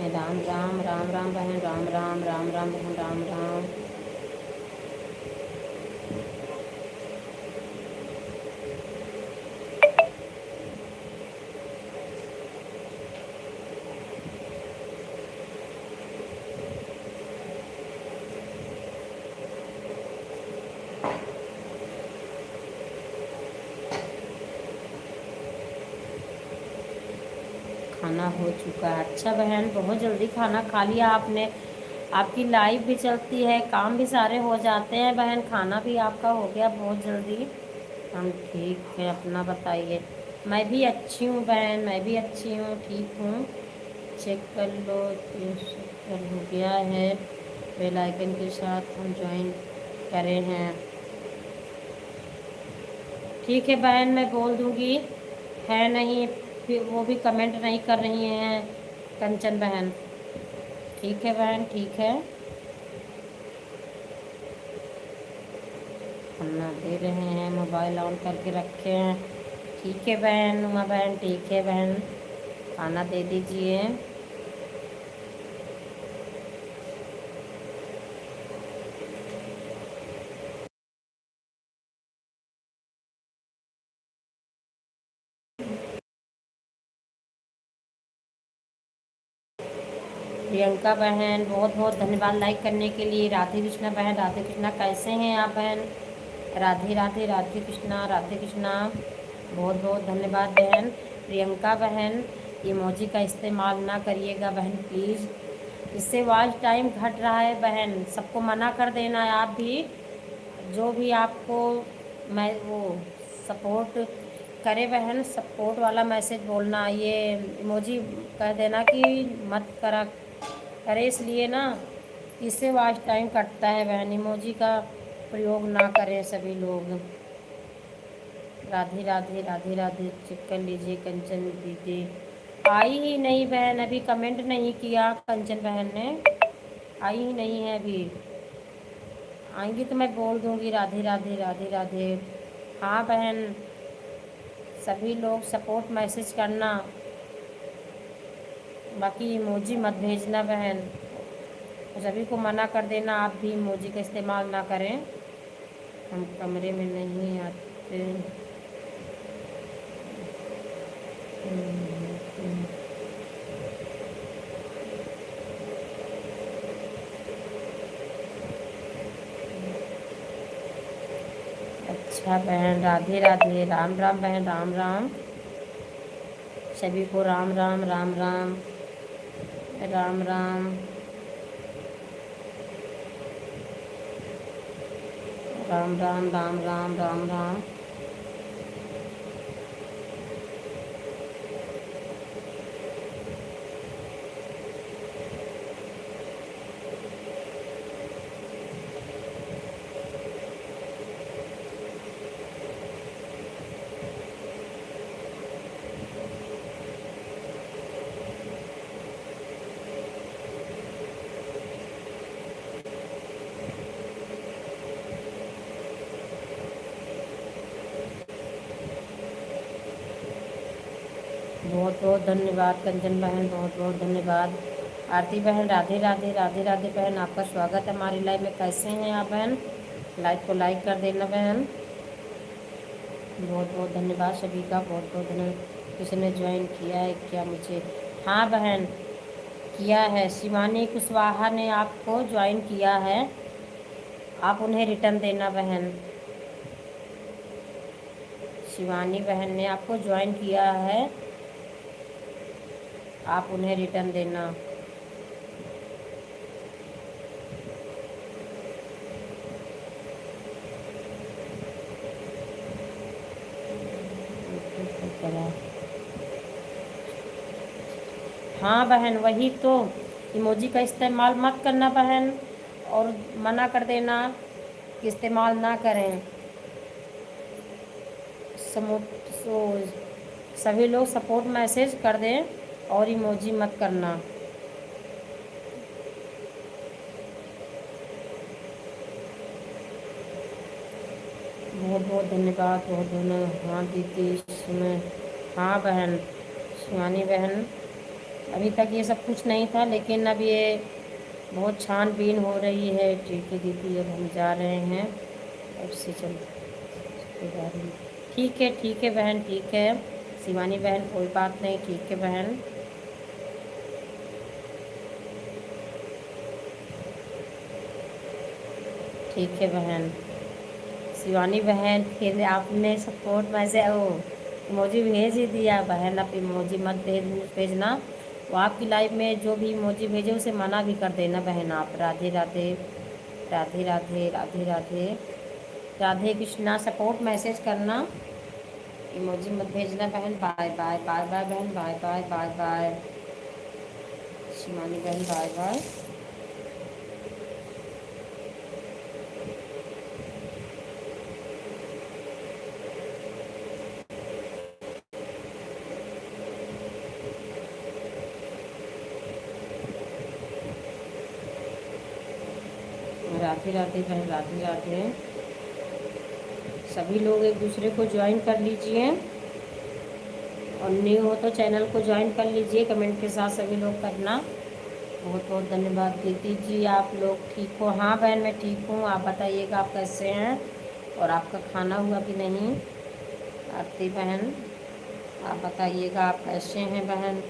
राम राम राम राम बहन, राम राम राम राम बहन, राम राम। खाना हो चुका है। अच्छा बहन, बहुत जल्दी खाना खा लिया आपने। आपकी लाइफ भी चलती है, काम भी सारे हो जाते हैं बहन, खाना भी आपका हो गया बहुत जल्दी। हम ठीक है, अपना बताइए। मैं भी अच्छी हूँ बहन, मैं भी अच्छी हूँ, ठीक हूँ। चेक कर लो, 370 हो गया है। बेल आइकन के साथ हम ज्वाइन करे हैं। ठीक है बहन, मैं बोल दूँगी। है नहीं, फिर वो भी कमेंट नहीं कर रही हैं कंचन बहन। ठीक है बहन, ठीक है। खाना दे रहे हैं, मोबाइल ऑन करके रखे हैं। ठीक है बहन, उमा बहन, ठीक है बहन, खाना दे दीजिए। प्रियंका बहन, बहुत बहुत धन्यवाद लाइक करने के लिए। राधे कृष्णा बहन, राधे कृष्णा, कैसे हैं आप बहन। राधे राधे राधे कृष्णा, राधे कृष्णा। बहुत बहुत धन्यवाद बहन। प्रियंका बहन, इमोजी का इस्तेमाल ना करिएगा बहन प्लीज़, इससे वॉच टाइम घट रहा है बहन। सबको मना कर देना है आप भी, जो भी आपको मैं वो सपोर्ट करे बहन, सपोर्ट वाला मैसेज बोलना। ये इमोजी कह देना कि मत करा करे, इसलिए ना इससे वॉच टाइम कटता है बहन। इमोजी का प्रयोग ना करें सभी लोग। राधे राधे राधे राधे। चेक कर लीजिए कंचन दीदी। आई ही नहीं बहन, अभी कमेंट नहीं किया कंचन बहन ने, आई ही नहीं है अभी। आएंगी तो मैं बोल दूंगी। राधे राधे राधे राधे। हाँ बहन, सभी लोग सपोर्ट मैसेज करना, बाकी इमोजी मत भेजना बहन। सभी को मना कर देना आप भी इमोजी का इस्तेमाल ना करें। हम कमरे में नहीं आते। अच्छा बहन, राधे राधे, राम राम बहन, राम राम। सभी को राम राम राम राम राम राम राम राम राम राम राम राम। बहुत बहुत धन्यवाद कंचन बहन, बहुत बहुत धन्यवाद। आरती बहन राधे राधे, राधे राधे बहन, आपका स्वागत है हमारी लाइव में। कैसे हैं आप बहन? लाइव को लाइक कर देना बहन। बहुत बहुत धन्यवाद सभी का, बहुत बहुत धन्यवाद। किसी ने ज्वाइन किया है क्या मुझे? हाँ बहन, किया है। शिवानी कुशवाहा ने आपको ज्वाइन किया है, आप उन्हें रिटर्न देना बहन। शिवानी बहन ने आपको ज्वाइन किया है, आप उन्हें रिटर्न देना। हाँ बहन, वही तो, इमोजी का इस्तेमाल मत करना बहन, और मना कर देना कि इस्तेमाल ना करें। समो सो सभी लोग सपोर्ट मैसेज कर दें और इमोजी मत करना। बहुत बहुत धन्यवाद, बहुत धन्यवाद। हाँ दीदी सुने। हाँ बहन शिवानी बहन, अभी तक ये सब कुछ नहीं था, लेकिन अब ये बहुत छानबीन हो रही है। ठीक है दीदी, अब हम जा रहे हैं, अब से चल के जा रही हैं। ठीक है बहन, ठीक है शिवानी बहन, कोई बात नहीं, ठीक है बहन। ठीक है बहन शिवानी बहन, फिर आपने सपोर्ट में से ओ इमोजी भेज ही दिया बहन। अब इमोजी मत भेजना। वो आपकी लाइफ में जो भी इमोजी भेजे उसे मना भी कर देना बहन आप। राधे राधे, राधे राधे, राधे राधे, राधे कृष्णा। सपोर्ट मैसेज करना, इमोजी मत भेजना बहन। बाय बाय, बाय बाय बहन, bye bye, bye bye Shivani बहन, बाय बाय। राधे राधे बहन, राधे राधे। सभी लोग एक दूसरे को ज्वाइन कर लीजिए, और न्यू हो तो चैनल को ज्वाइन कर लीजिए, कमेंट के साथ सभी लोग करना। बहुत बहुत धन्यवाद दीदी जी, आप लोग ठीक हो? हाँ बहन मैं ठीक हूँ, आप बताइएगा आप कैसे हैं, और आपका खाना हुआ कि नहीं? आरती बहन आप बताइएगा आप कैसे हैं बहन?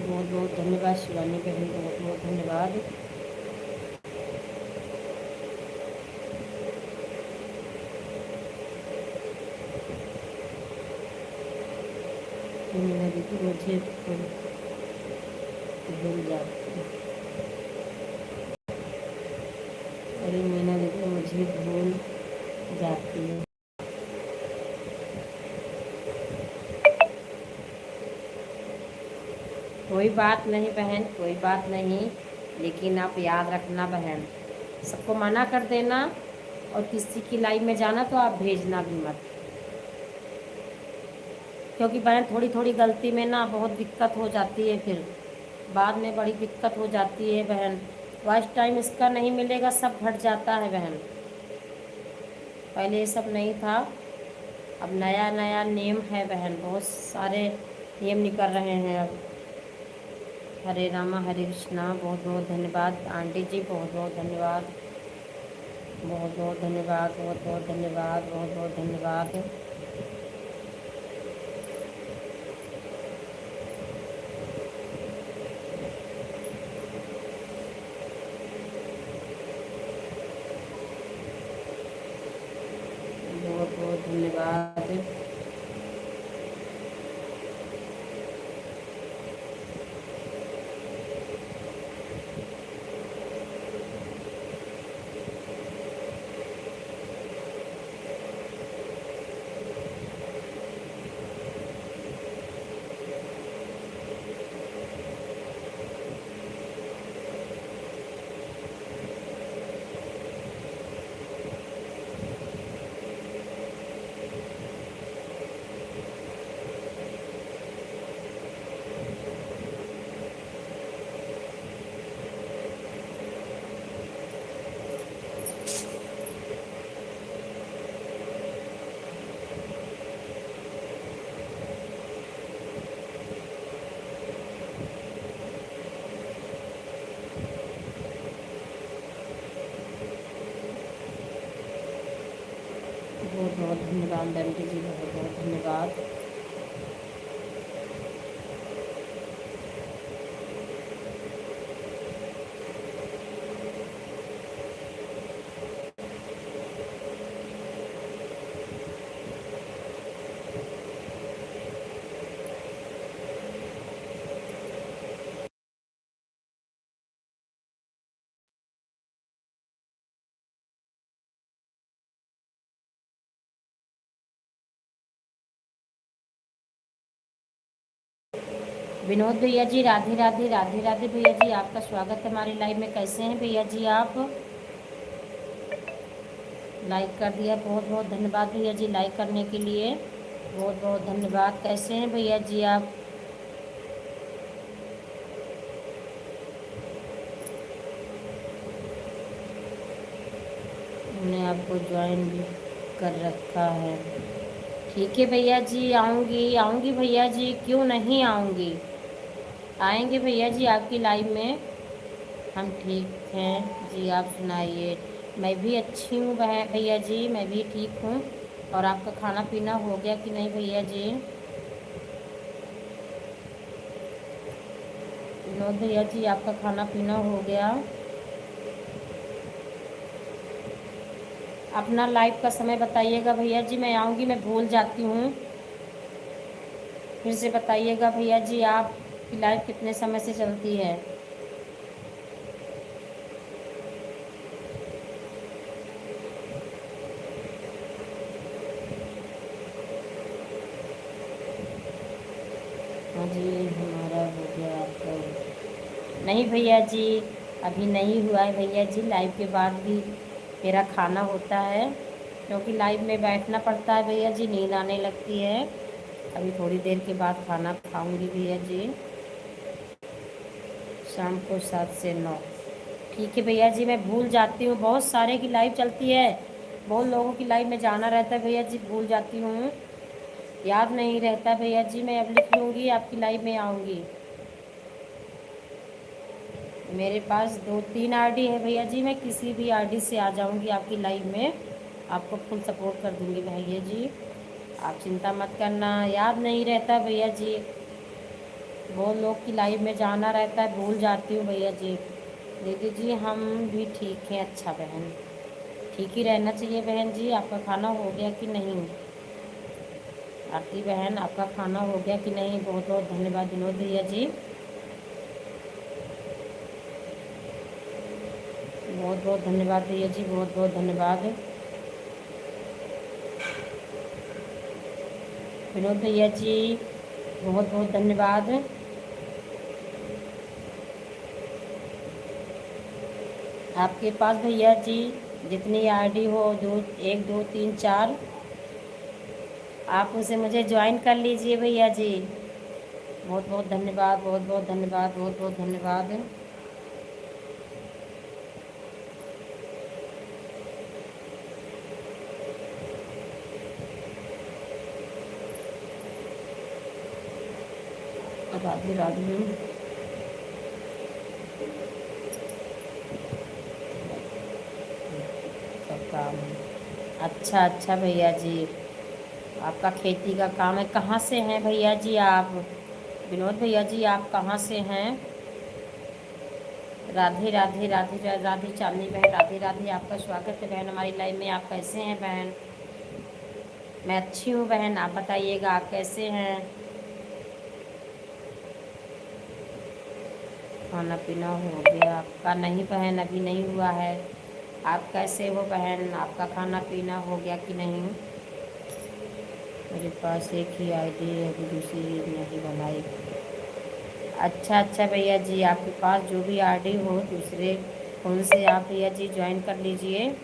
बहुत बहुत धन्यवाद शिवानी बहन, बहुत बहुत धन्यवाद। मीना दीदी मुझे भूल जाती है। अरे मीना दीदी मुझे भूल जाती है। कोई बात नहीं बहन, कोई बात नहीं, लेकिन आप याद रखना बहन, सबको मना कर देना, और किसी की लाइफ में जाना तो आप भेजना भी मत, क्योंकि बहन थोड़ी थोड़ी गलती में ना बहुत दिक्कत हो जाती है, फिर बाद में बड़ी दिक्कत हो जाती है बहन। वॉइस टाइम इसका नहीं मिलेगा, सब घट जाता है बहन। पहले ये सब नहीं था, अब नया नया नियम है बहन, बहुत सारे नियम निकल रहे हैं अब। हरे रामा हरे कृष्णा। बहुत बहुत धन्यवाद आंटी जी, बहुत बहुत धन्यवाद, बहुत बहुत धन्यवाद, बहुत बहुत धन्यवाद, बहुत बहुत धन्यवाद। बहुत बहुत धन्यवाद। बहुत बहुत धन्यवाद बंटी जी, बहुत बहुत धन्यवाद। विनोद भैया जी राधे राधे, राधे राधे भैया जी, आपका स्वागत है हमारी लाइव में। कैसे हैं भैया जी आप? लाइक कर दिया, बहुत बहुत धन्यवाद भैया जी लाइक करने के लिए, बहुत बहुत धन्यवाद। कैसे हैं भैया जी आप? मैंने आपको ज्वाइन भी कर रखा है। ठीक है भैया जी, आऊँगी आऊँगी भैया जी, क्यों नहीं आऊँगी, आएंगे भैया जी आपकी लाइव में। हम ठीक हैं जी, आप सुनाइए। मैं भी अच्छी हूँ भैया जी, मैं भी ठीक हूँ। और आपका खाना पीना हो गया कि नहीं भैया जी? विनोद भैया जी आपका खाना पीना हो गया? अपना लाइव का समय बताइएगा भैया जी, मैं आऊँगी, मैं भूल जाती हूँ। फिर से बताइएगा भैया जी, आप की लाइव कितने समय से चलती है? हाँ जी, हमारा हो गया आपका? नहीं भैया जी, अभी नहीं हुआ है भैया जी, लाइव के बाद भी मेरा खाना होता है, क्योंकि लाइव में बैठना पड़ता है भैया जी, नींद आने लगती है। अभी थोड़ी देर के बाद खाना खाऊंगी भैया जी, शाम को 7 से 9। ठीक है भैया जी, मैं भूल जाती हूँ, बहुत सारे की लाइव चलती है, बहुत लोगों की लाइव में जाना रहता है भैया जी, भूल जाती हूँ, याद नहीं रहता भैया जी। मैं अब लिख लूँगी, आपकी लाइव में आऊँगी। मेरे पास 2-3 आईडी है भैया जी, मैं किसी भी आईडी से आ जाऊंगी आपकी लाइव में, आपको फुल सपोर्ट कर दूंगी भैया जी, आप चिंता मत करना। याद नहीं रहता भैया जी, बहुत लोग की लाइव में जाना रहता है, भूल जाती हूँ भैया जी। दीदी जी हम भी ठीक हैं। अच्छा बहन, ठीक ही रहना चाहिए बहन जी। आपका खाना हो गया कि नहीं? आरती बहन आपका खाना हो गया कि नहीं? बहुत बहुत धन्यवाद विनोद भैया जी, बहुत बहुत धन्यवाद भैया जी, बहुत बहुत धन्यवाद विनोद भैया जी, बहुत बहुत धन्यवाद। आपके पास भैया जी जितनी आईडी हो, 1 2 3 4, आप उसे मुझे ज्वाइन कर लीजिए भैया जी। बहुत बहुत धन्यवाद, बहुत बहुत धन्यवाद, बहुत बहुत धन्यवाद। राधे राधे। सब काम है। अच्छा अच्छा भैया जी, आपका खेती का काम है। कहाँ से हैं भैया जी आप? विनोद भैया जी आप कहाँ से हैं? राधे राधे, राधे राधे चांदनी बहन, राधे राधे, आपका स्वागत है बहन हमारी लाइव में। आप कैसे हैं बहन? मैं अच्छी हूँ बहन, आप बताइएगा आप कैसे हैं? खाना पीना हो गया आपका? नहीं बहन, अभी नहीं हुआ है। आप कैसे हो बहन, आपका खाना पीना हो गया कि नहीं? मेरे पास एक ही आईडी है, अभी दूसरी नहीं बनाई। अच्छा अच्छा भैया जी, आपके पास जो भी आईडी हो दूसरे फ़ोन से आप भैया जी ज्वाइन कर लीजिए,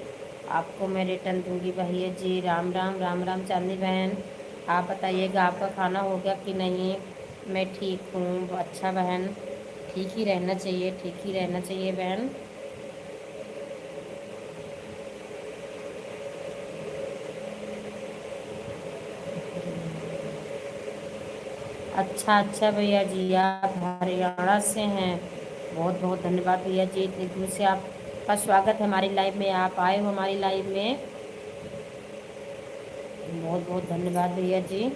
आपको मैं रिटर्न दूंगी भैया जी। राम राम, राम राम चांदनी बहन, आप बताइएगा आपका खाना हो गया कि नहीं? मैं ठीक हूँ। अच्छा बहन, ठीक ही रहना चाहिए, ठीक ही रहना चाहिए बहन। अच्छा अच्छा भैया जी, आप हरियाणा से हैं? बहुत बहुत धन्यवाद भैया जी, इतनी दूर से आपका स्वागत है हमारी लाइव में, आप आए हो हमारी लाइव में। बहुत बहुत धन्यवाद भैया जी।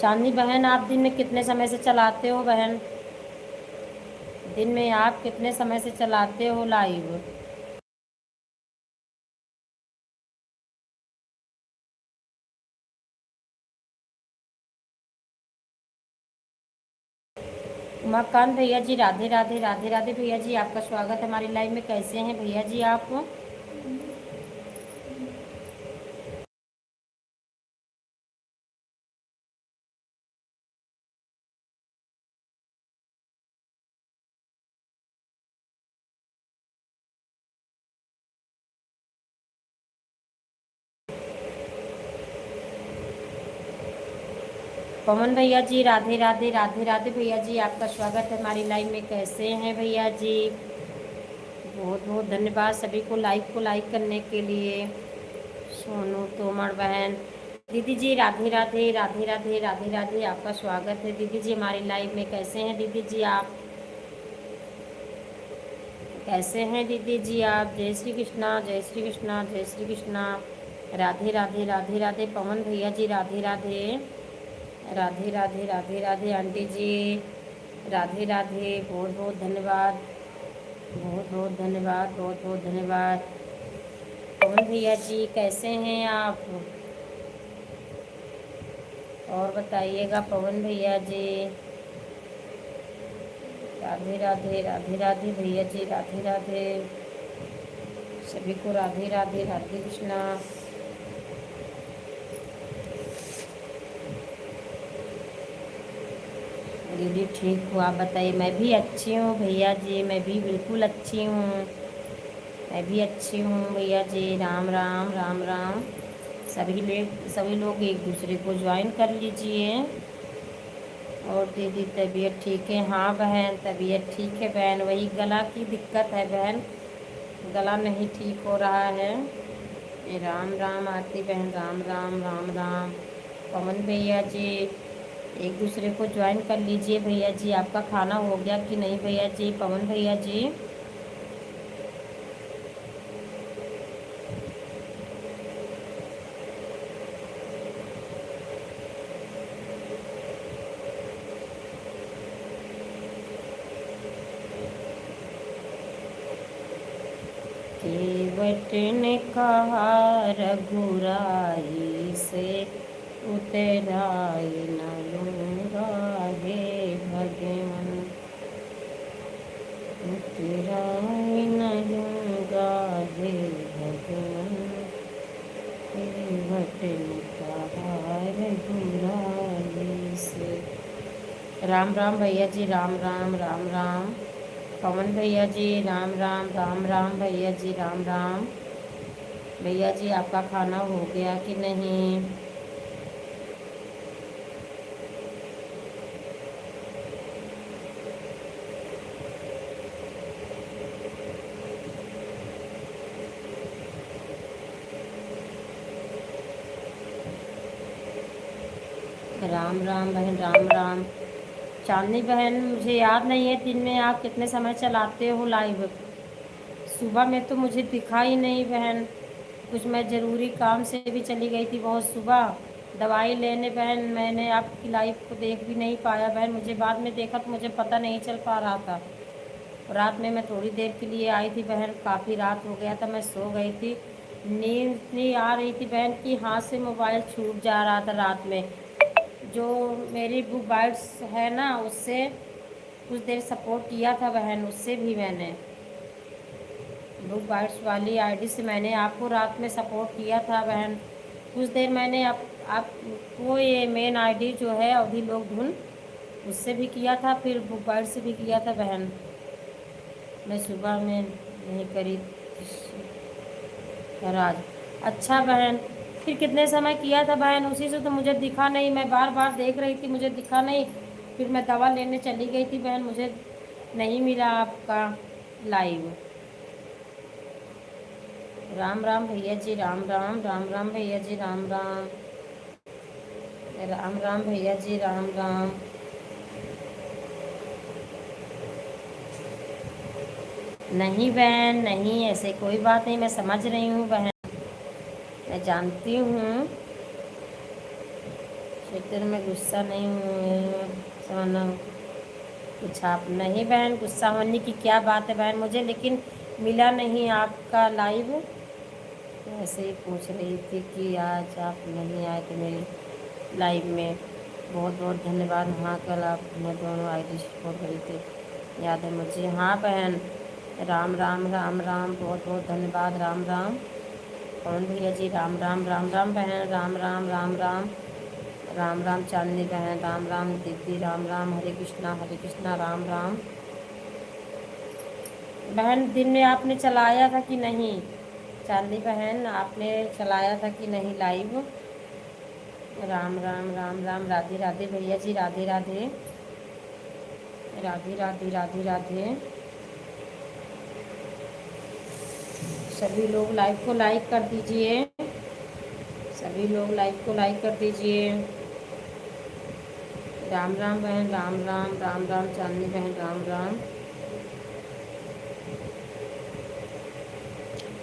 चांदनी बहन, आप दिन में कितने समय से चलाते हो बहन? दिन में आप कितने समय से चलाते हो लाइव? उमाकांत भैया जी, राधे राधे राधे राधे भैया जी, आपका स्वागत है हमारी लाइव में। कैसे हैं भैया जी आप? पवन भैया जी, राधे राधे राधे राधे भैया जी, आपका स्वागत है हमारी लाइव में। कैसे हैं भैया जी? बहुत बहुत धन्यवाद सभी को लाइव को लाइक करने के लिए। सोनू तोमर बहन, दीदी जी राधे राधे राधे राधे राधे राधे, आपका स्वागत है दीदी जी हमारी लाइव में। कैसे हैं दीदी जी आप? कैसे हैं दीदी जी आप? जय श्री कृष्णा जय श्री कृष्णा जय श्री कृष्णा। राधे राधे राधे राधे पवन भैया जी, राधे राधे राधे राधे राधे राधे आंटी जी, राधे राधे। बहुत बहुत धन्यवाद, बहुत बहुत धन्यवाद, बहुत बहुत धन्यवाद। पवन भैया जी कैसे हैं आप? और बताइएगा पवन भैया जी। राधे राधे राधे राधे भैया जी, राधे राधे सभी को, राधे राधे राधे कृष्णा। दीदी ठीक हूँ, आप बताइए। मैं भी अच्छी हूँ भैया जी, मैं भी बिल्कुल अच्छी हूँ, मैं भी अच्छी हूँ भैया जी। राम राम राम राम। सभी लोग एक दूसरे को ज्वाइन कर लीजिए। और दीदी तबीयत ठीक है? हाँ बहन, तबीयत ठीक है बहन, वही गला की दिक्कत है बहन, गला नहीं ठीक हो रहा है। राम राम आरती बहन, राम राम राम राम। पवन भैया जी, एक दूसरे को ज्वाइन कर लीजिए भैया जी। आपका खाना हो गया कि नहीं भैया जी? पवन भैया जी, केवट ने कहा रघुराई से, उतराई न लूँगा हे भगवन, उतराई न लूँगा हे भगवन। केवट ने कहा रघुराई से। राम राम भैया जी, राम राम राम राम। पवन भैया जी, राम राम राम राम भैया जी, राम राम। भैया जी आपका खाना हो गया कि नहीं? राम राम बहन, राम राम। चांदनी बहन, मुझे याद नहीं है दिन में आप कितने समय चलाते हो लाइव। सुबह में तो मुझे दिखा ही नहीं बहन, कुछ मैं ज़रूरी काम से भी चली गई थी बहुत सुबह दवाई लेने बहन। मैंने आपकी लाइव को देख भी नहीं पाया बहन, मुझे बाद में देखा तो मुझे पता नहीं चल पा रहा था। रात में मैं थोड़ी देर के लिए आई थी बहन, काफ़ी रात हो गया था, मैं सो गई थी। नींद इतनी आ रही थी बहन कि हाथ से मोबाइल छूट जा रहा था रात में। जो मेरी बुक बाइट्स है ना, उससे कुछ देर सपोर्ट किया था बहन, उससे भी मैंने बुक बाइट्स वाली आईडी से मैंने आपको रात में सपोर्ट किया था बहन। कुछ देर मैंने आपको ये मेन आईडी जो है अभी लोग ढूंढ, उससे भी किया था, फिर बुक बाइट से भी किया था बहन। मैं सुबह में नहीं करी और आज। अच्छा बहन, फिर कितने समय किया था बहन? उसी से तो मुझे दिखा नहीं, मैं बार बार देख रही थी, मुझे दिखा नहीं। फिर मैं दवा लेने चली गई थी बहन, मुझे नहीं मिला आपका लाइव। राम राम भैया जी, राम राम, राम राम भैया जी, राम राम, राम राम भैया जी, राम राम। नहीं बहन, नहीं, ऐसे कोई बात नहीं, मैं समझ रही हूँ बहन, मैं जानती हूँ, क्षेत्र में गुस्सा नहीं हूँ, समझना कुछ आप नहीं बहन, गुस्सा होने की क्या बात है बहन, मुझे लेकिन मिला नहीं आपका लाइव। ऐसे ही पूछ रही थी कि आज आप नहीं आए थे मेरे लाइव में। बहुत बहुत धन्यवाद। हाँ, कल आपने दोनों आईडी सपोर्ट करी थी, याद है मुझे। हाँ बहन, राम राम, राम राम, बहुत बहुत धन्यवाद। राम राम। कौन भैया जी? राम राम, राम राम बहन, राम राम, राम राम, राम राम चांदनी बहन, राम राम दीदी, राम राम, हरे कृष्णा, राम राम। बहन, दिन में आपने चलाया था कि नहीं? चांदनी बहन, आपने चलाया था कि नहीं लाइव? राम राम, राम राम, राधे राधे भैया जी, राधे राधे, राधे राधे, राधे राधे। सभी लोग लाइव को लाइक कर दीजिए, सभी लोग लाइव को लाइक कर दीजिए। राम राम बहन, राम राम, राम राम चांदनी बहन, राम राम।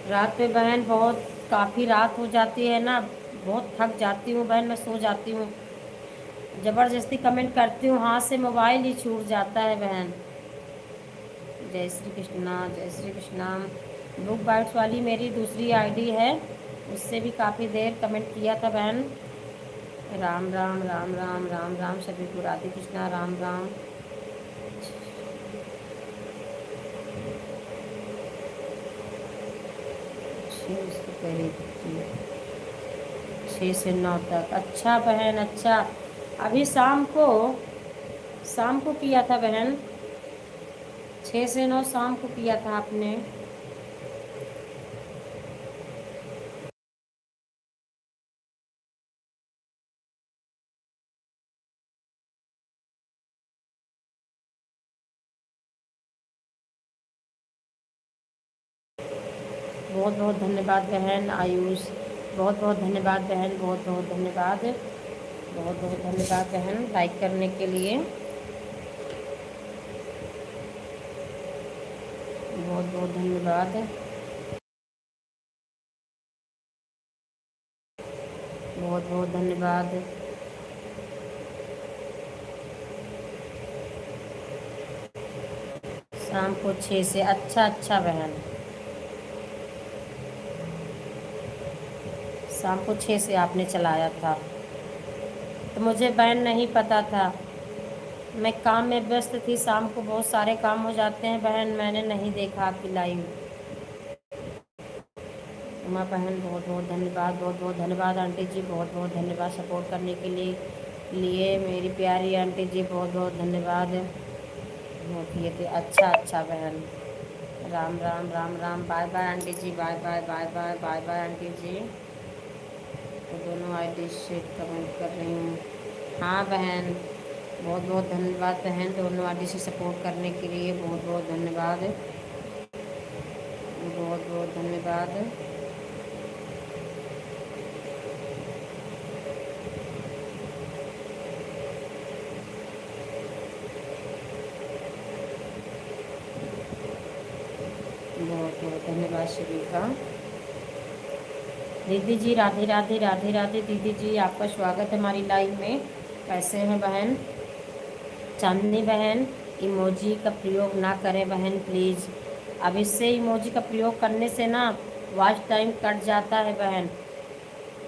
रात में बहन बहुत काफ़ी रात हो जाती है ना, बहुत थक जाती हूँ बहन, मैं सो जाती हूँ। ज़बरदस्ती कमेंट करती हूँ, हाथ से मोबाइल ही छूट जाता है बहन। जय श्री कृष्णा, जय श्री कृष्णा। बुक बाइट्स वाली मेरी दूसरी आईडी है, उससे भी काफ़ी देर कमेंट किया था बहन। राम राम, राम राम, राम राम सभी को, राधे कृष्णा, राम राम। छः से 9 तक। अच्छा बहन, अच्छा। अभी शाम को किया था बहन, 6 से 9 शाम को किया था आपने। बहुत बहुत धन्यवाद बहन आयुष, बहुत बहुत धन्यवाद बहन, बहुत बहुत धन्यवाद, बहुत बहुत धन्यवाद बहन लाइक करने के लिए, बहुत बहुत धन्यवाद, बहुत बहुत धन्यवाद। शाम को 6 से। अच्छा अच्छा बहन, शाम को 6 से आपने चलाया था, तो मुझे बहन नहीं पता था, मैं काम में व्यस्त थी, शाम को बहुत सारे काम हो जाते हैं बहन, मैंने नहीं देखा आपकी लाइव। उमा बहन, बहुत बहुत धन्यवाद, बहुत बहुत धन्यवाद आंटी जी, बहुत बहुत धन्यवाद सपोर्ट करने के लिए मेरी प्यारी आंटी जी, बहुत बहुत धन्यवाद। किए थे। अच्छा अच्छा बहन, Ram Ram, Ram Ram, bye bye aunty जी, bye bye, bye bye, bye bye aunty जी। तो दोनों आईडी से कमेंट कर रही हूँ। हाँ बहन, बहुत बहुत धन्यवाद बहन, दोनों आईडी से सपोर्ट करने के लिए बहुत बहुत धन्यवाद, बहुत बहुत धन्यवाद। बहुत बहुत धन्यवाद सभी का। दीदी जी, राधे राधे, राधे राधे दीदी जी, आपका स्वागत है हमारी लाइव में। कैसे हैं बहन? चांदनी बहन, इमोजी का प्रयोग ना करें बहन प्लीज़। अब इससे इमोजी का प्रयोग करने से ना वॉच टाइम कट जाता है बहन,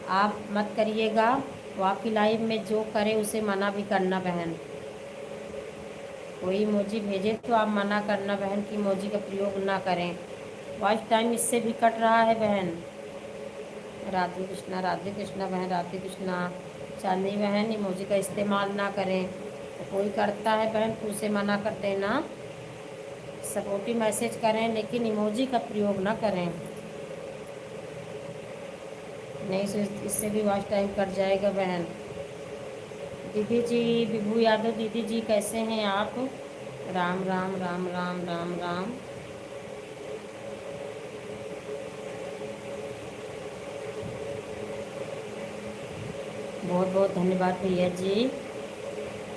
आप मत करिएगा। वो आपकी लाइव में जो करे उसे मना भी करना बहन। कोई इमोजी भेजे तो आप मना करना बहन कि इमोजी का प्रयोग ना करें, वॉच टाइम इससे भी कट रहा है बहन। राधे कृष्णा, राधे कृष्णा बहन, राधे कृष्णा। चांदनी बहन, इमोजी का इस्तेमाल ना करें, तो कोई करता है बहन तो उसे मना कर देना। सपोर्टिव मैसेज करें लेकिन इमोजी का प्रयोग ना करें, नहीं तो इससे भी वॉच टाइम कट जाएगा बहन। दीदी जी, विभू यादव दीदी जी, कैसे हैं आप? राम राम राम राम राम राम। बहुत बहुत धन्यवाद भैया जी।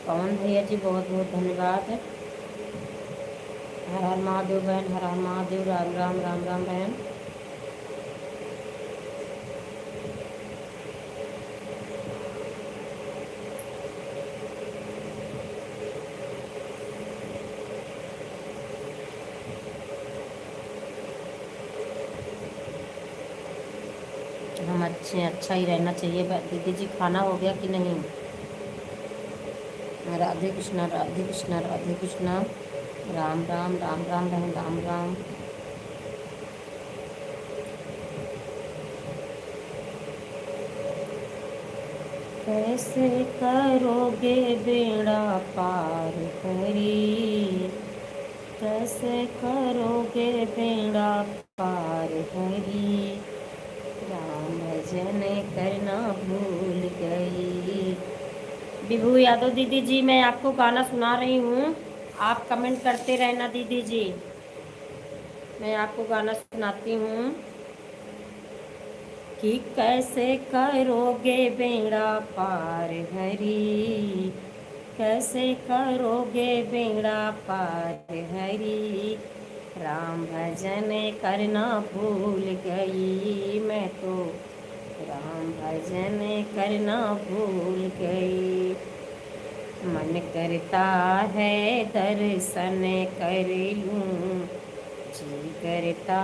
पवन भैया जी बहुत बहुत धन्यवाद। हर हर महादेव बहन, हर हर महादेव, राम राम राम राम बहन। हम अच्छे, अच्छा ही रहना चाहिए। दीदी जी खाना हो गया कि नहीं? राधे कृष्णा राधे कृष्णा राधे कृष्णा। राम राम राम राम बहन, राम राम। कैसे करोगे बेड़ा पार हरी, कैसे करोगे बेड़ा पार हरी, राम भजन करना भूल गई। विभू यादव दीदी जी, मैं आपको गाना सुना रही हूँ, आप कमेंट करते रहना दीदी जी। मैं आपको गाना सुनाती हूँ कि कैसे करोगे बेड़ा पार हरी, कैसे करोगे बेड़ा पार हरी, राम भजन करना भूल गई मैं तो, राम भजन करना भूल गई। मन करता है दर्शन कर लूं, जी करता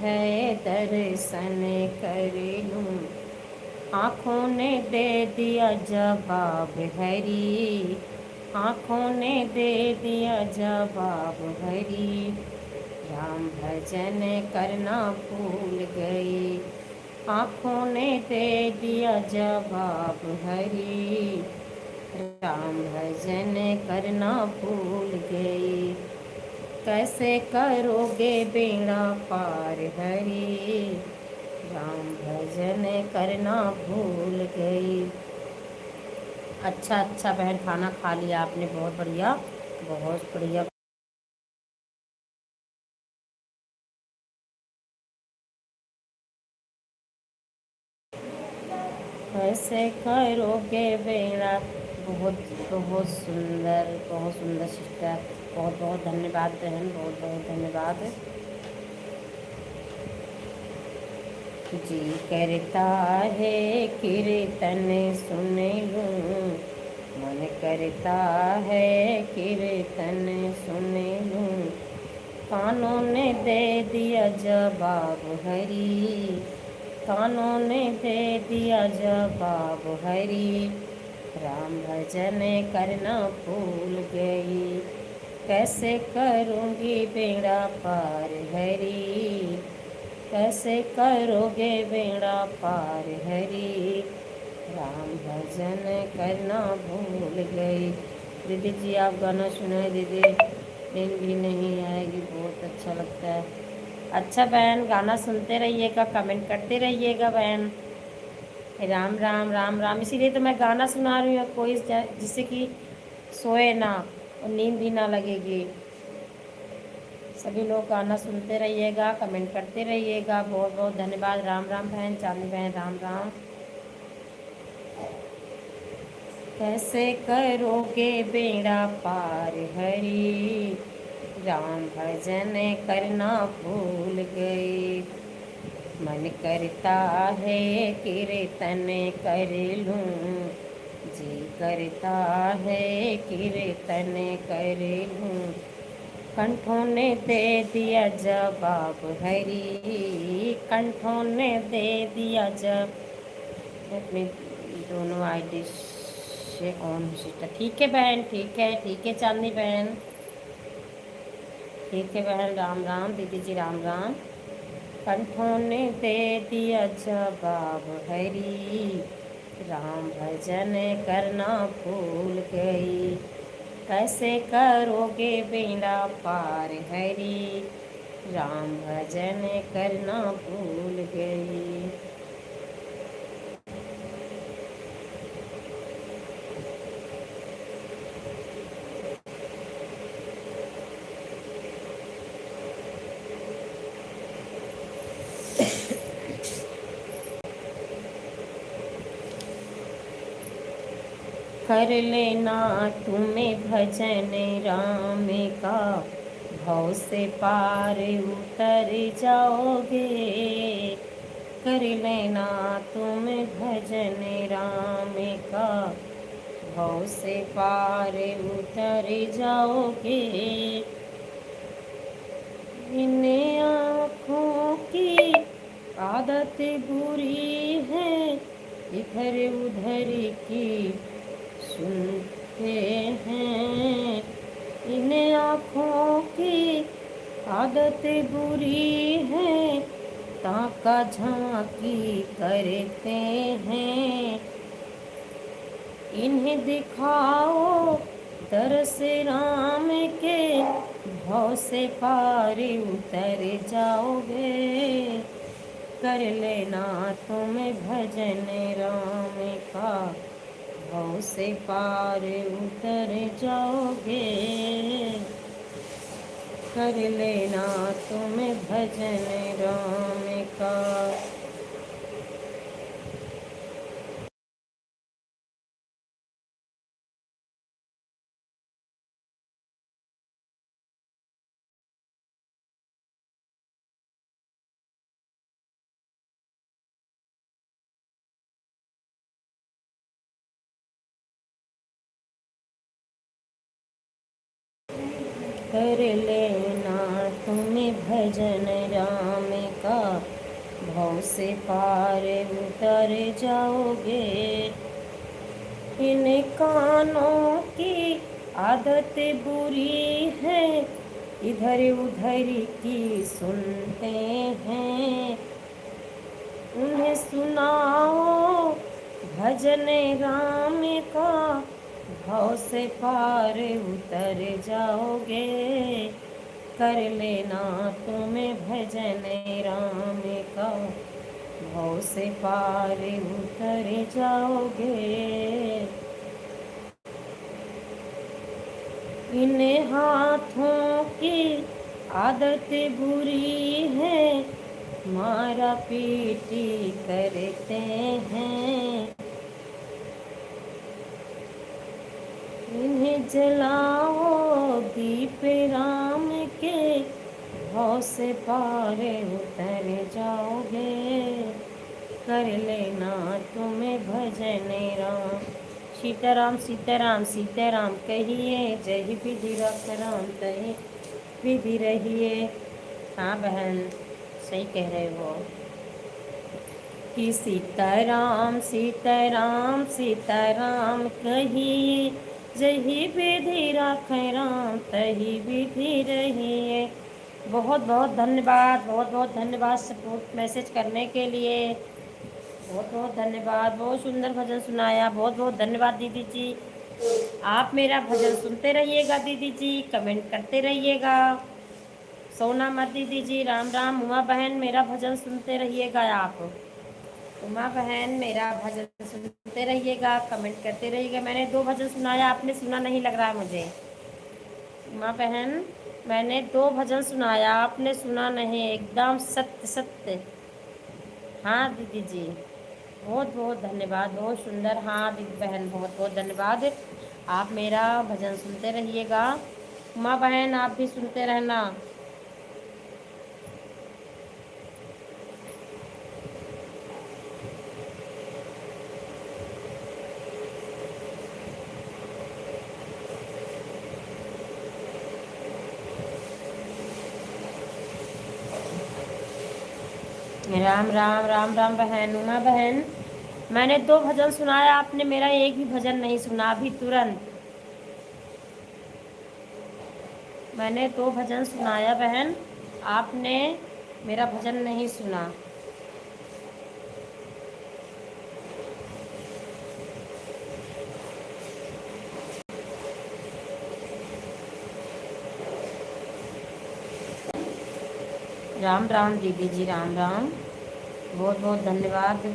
है दर्शन कर लूं, आँखों ने दे दिया जवाब हरी, आँखों ने दे दिया जवाब हरी, राम भजन करना भूल गई, आँखों ने दे दिया जवाब हरी, राम भजन करना भूल गई। कैसे करोगे बेड़ा पार हरी, राम भजन करना भूल गई। अच्छा अच्छा बहन, खाना खा लिया आपने, बहुत बढ़िया बहुत बढ़िया। कैसे करोगे बेड़ा, बहुत बहुत सुंदर, बहुत सुंदर सिस्टर, बहुत बहुत धन्यवाद बहन, बहुत बहुत धन्यवाद जी। करता है कीर्तन सुन लूं, मन करता है कीर्तन सुन लूं, कानों ने दे दिया जवाब हरी, कानों ने दे दिया जवाब हरी, राम भजन करना भूल गई। कैसे करूँगी बेड़ा पार हरी, कैसे करोगे बेड़ा पार हरी, राम भजन करना भूल गई। दीदी जी आप गाना सुनाए दीदी, नींद भी नहीं आएगी, बहुत अच्छा लगता है। अच्छा बहन, गाना सुनते रहिएगा, कमेंट करते रहिएगा बहन। राम राम राम राम, इसीलिए तो मैं गाना सुना रही हूँ, कोई जिससे कि सोए ना और नींद भी ना लगेगी। सभी लोग गाना सुनते रहिएगा, कमेंट करते रहिएगा। बहुत बहुत धन्यवाद। राम राम बहन, चांदी बहन, राम राम। कैसे करोगे बेड़ा पार हरी, राम भजन करना भूल गए, मन करता है कीर्तन कर लूं, जी करता है कीर्तन कर लूं, कंठों ने दे दिया जवाब हरी, कंठों ने दे दिया जब। अपने दोनों आईडी से ऑन सिस्टर, ठीक है बहन, ठीक है चांदनी बहन, ठीक है बहन। राम राम दीदी जी, राम राम। कंठों ने दे दिया जवाब हरी, राम भजन करना भूल गई। कैसे करोगे बेड़ा पार हरी, राम भजन करना भूल गई। कर लेना तुम्हें भजन राम का, भव से पार उतर जाओगे। कर लेना तुम भजन राम का, भव से पार उतर जाओगे। इन आँखों की आदत बुरी है, इधर उधर की सुनते हैं। इन आँखों की आदत बुरी है, ताका झांकी करते हैं। इन्हें दिखाओ दरस राम के, भव से पार उतर जाओगे। कर लेना तुम भजन राम का, भव से पार उतर जाओगे। कर लेना तुम भजन राम का। कर लेना तुम्हें भजन राम का, भव से पार उतर जाओगे। इन कानों की आदत बुरी है, इधर उधर की सुनते हैं। उन्हें सुनाओ भजन राम का, भव से पार उतर जाओगे। कर लेना तुम्हें भजन राम का, भव से पार उतर जाओगे। इन हाथों की आदत बुरी है, मारा पीटी करते हैं। इन्हें जलाओ दीप राम के, भव से पार उतर जाओगे। कर लेना तुम्हें भजन राम। सीताराम सीताराम सीताराम कहिए, जय विधि रख राम तहि विधि रहिए। हाँ बहन सही कह रहे हो कि सीताराम सीताराम सीताराम कहिए, जही विधि राख राम तही विधि रहिए। बहुत बहुत धन्यवाद, बहुत बहुत धन्यवाद सपोर्ट मैसेज करने के लिए। बहुत बहुत धन्यवाद, बहुत सुंदर भजन सुनाया। बहुत बहुत धन्यवाद दीदी जी। आप मेरा भजन सुनते रहिएगा दीदी जी, कमेंट करते रहिएगा। सोना मत दीदी जी। राम राम। उमा बहन मेरा भजन सुनते रहिएगा आप। उमा बहन मेरा भजन सुनते रहिएगा, कमेंट करते रहिएगा। मैंने 2 भजन सुनाया, आपने सुना नहीं लग रहा है मुझे। उमा बहन मैंने 2 भजन सुनाया, आपने सुना नहीं। एकदम सत्य सत्य। हाँ दीदी जी बहुत बहुत धन्यवाद, बहुत सुंदर। हाँ दीदी बहन बहुत बहुत धन्यवाद। आप मेरा भजन सुनते रहिएगा। उमा बहन आप भी सुनते रहना। राम राम राम राम बहन। उमा बहन मैंने 2 भजन सुनाया, आपने मेरा एक भी भजन नहीं सुना। अभी तुरंत मैंने 2 भजन सुनाया बहन, आपने मेरा भजन नहीं सुना। राम राम दीदी जी, राम राम। बहुत बहुत धन्यवाद।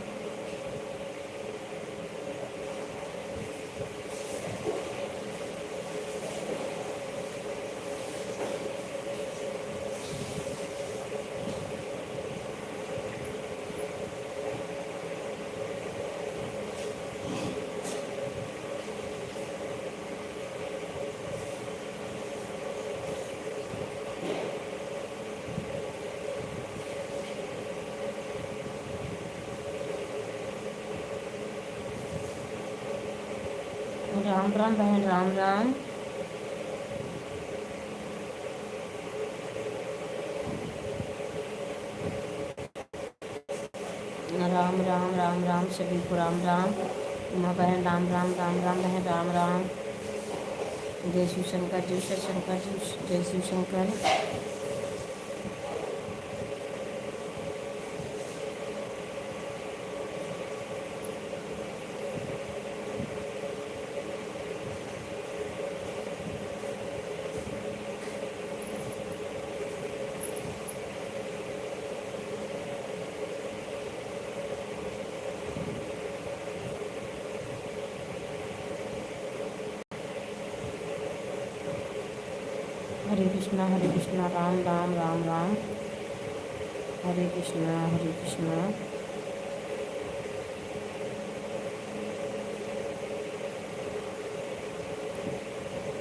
राम राम बहन, राम राम। राम राम राम राम सभी को राम राम। उमा बहन राम राम, राम राम बहन, राम राम। जय शिव शंकर, जय शिव शंकर, जय शिव शंकर। हरे कृष्णा राम राम राम राम। हरे कृष्णा हरे कृष्णा।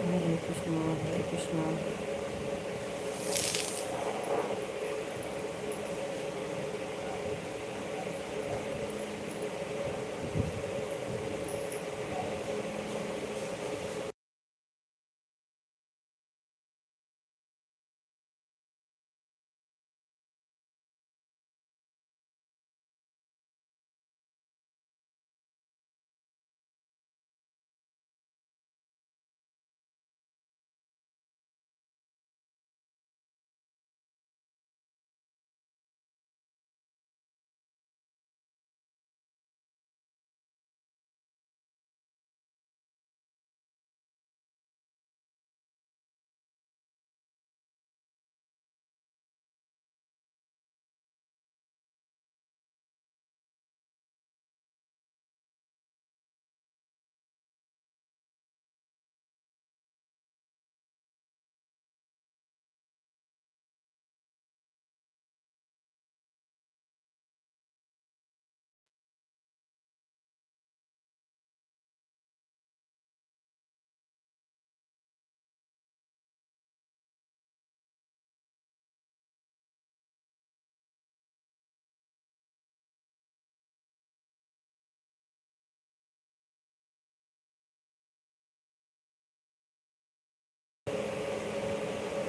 हरे कृष्णा हरे कृष्णा।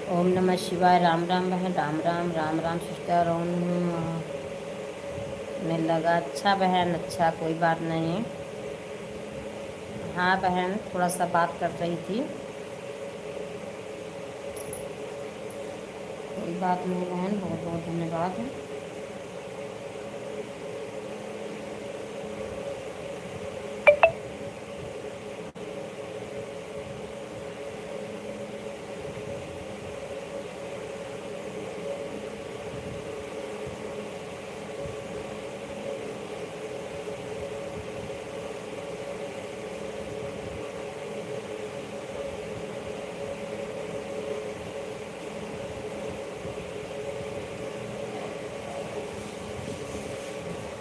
ओम नमः शिवाय। राम राम बहन, राम राम, राम राम सिस्टर। ओम मैं लगा अच्छा बहन, अच्छा कोई बात नहीं। हाँ बहन, थोड़ा सा बात कर रही थी। कोई बात नहीं बहन, बहुत बहुत धन्यवाद।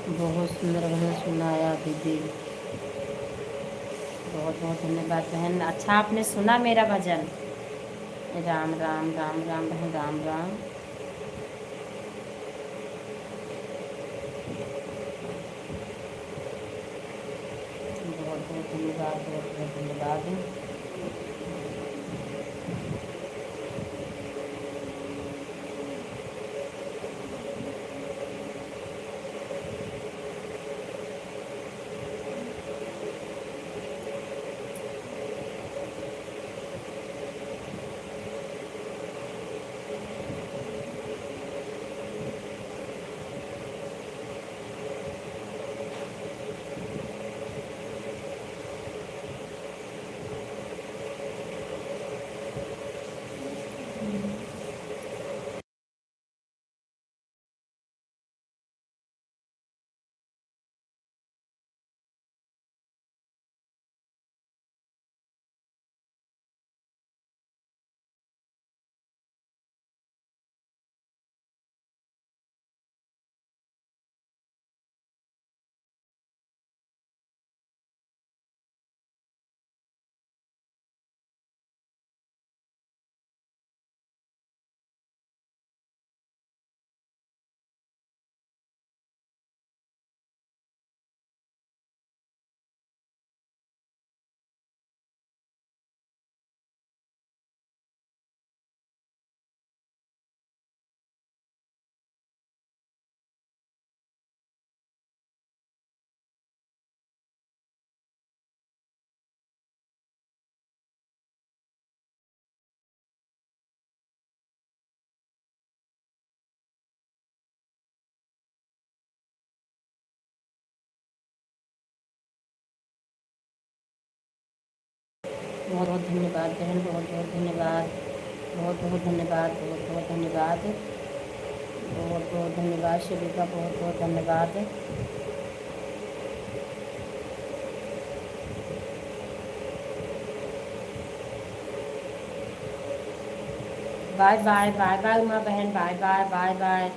बहुत सुंदर बहन सुनाया दीदी, बहुत बहुत धन्यवाद बहन। अच्छा आपने सुना मेरा भजन। राम राम राम राम बहन, राम राम। बहुत बहुत धन्यवाद, बहुत बहुत धन्यवाद। धन्यवाद बहन, बहुत बहुत धन्यवाद, बहुत बहुत धन्यवाद, बहुत बहुत धन्यवाद, बहुत बहुत धन्यवाद शिविका, बहुत बहुत धन्यवाद। Bye bye, bye bye Uma बहन, bye bye, bye bye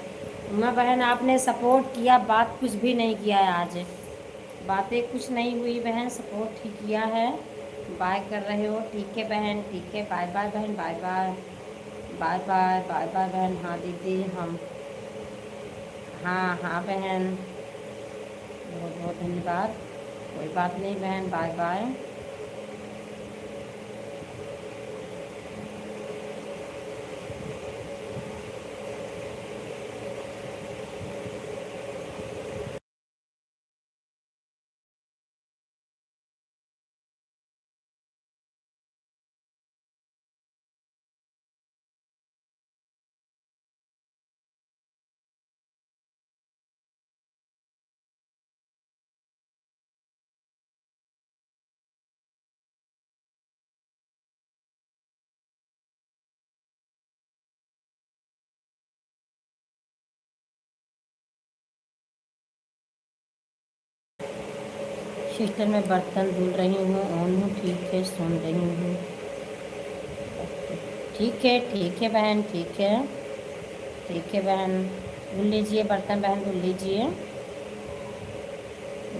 Uma बहन। आपने सपोर्ट किया, बात कुछ भी नहीं किया है आज, बातें कुछ नहीं हुई बहन, सपोर्ट ही किया है। बाय कर रहे हो, ठीक है बहन, ठीक है, बाय बाय बहन, bye bye, bye bye, bye bye बहन। हाँ दीदी, हम हाँ हाँ बहन, बहुत बहुत धन्यवाद, कोई बात नहीं बहन, बाय बाय। सिस्टर मैं बर्तन धुल रही हूँ, ऑन हूँ, ठीक है, सुन रही हूँ। ठीक है, ठीक है बहन, ठीक है, ठीक है बहन। धुल लीजिए बर्तन बहन, धुल लीजिए,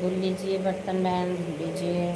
धुल लीजिए बर्तन बहन, धुल लीजिए।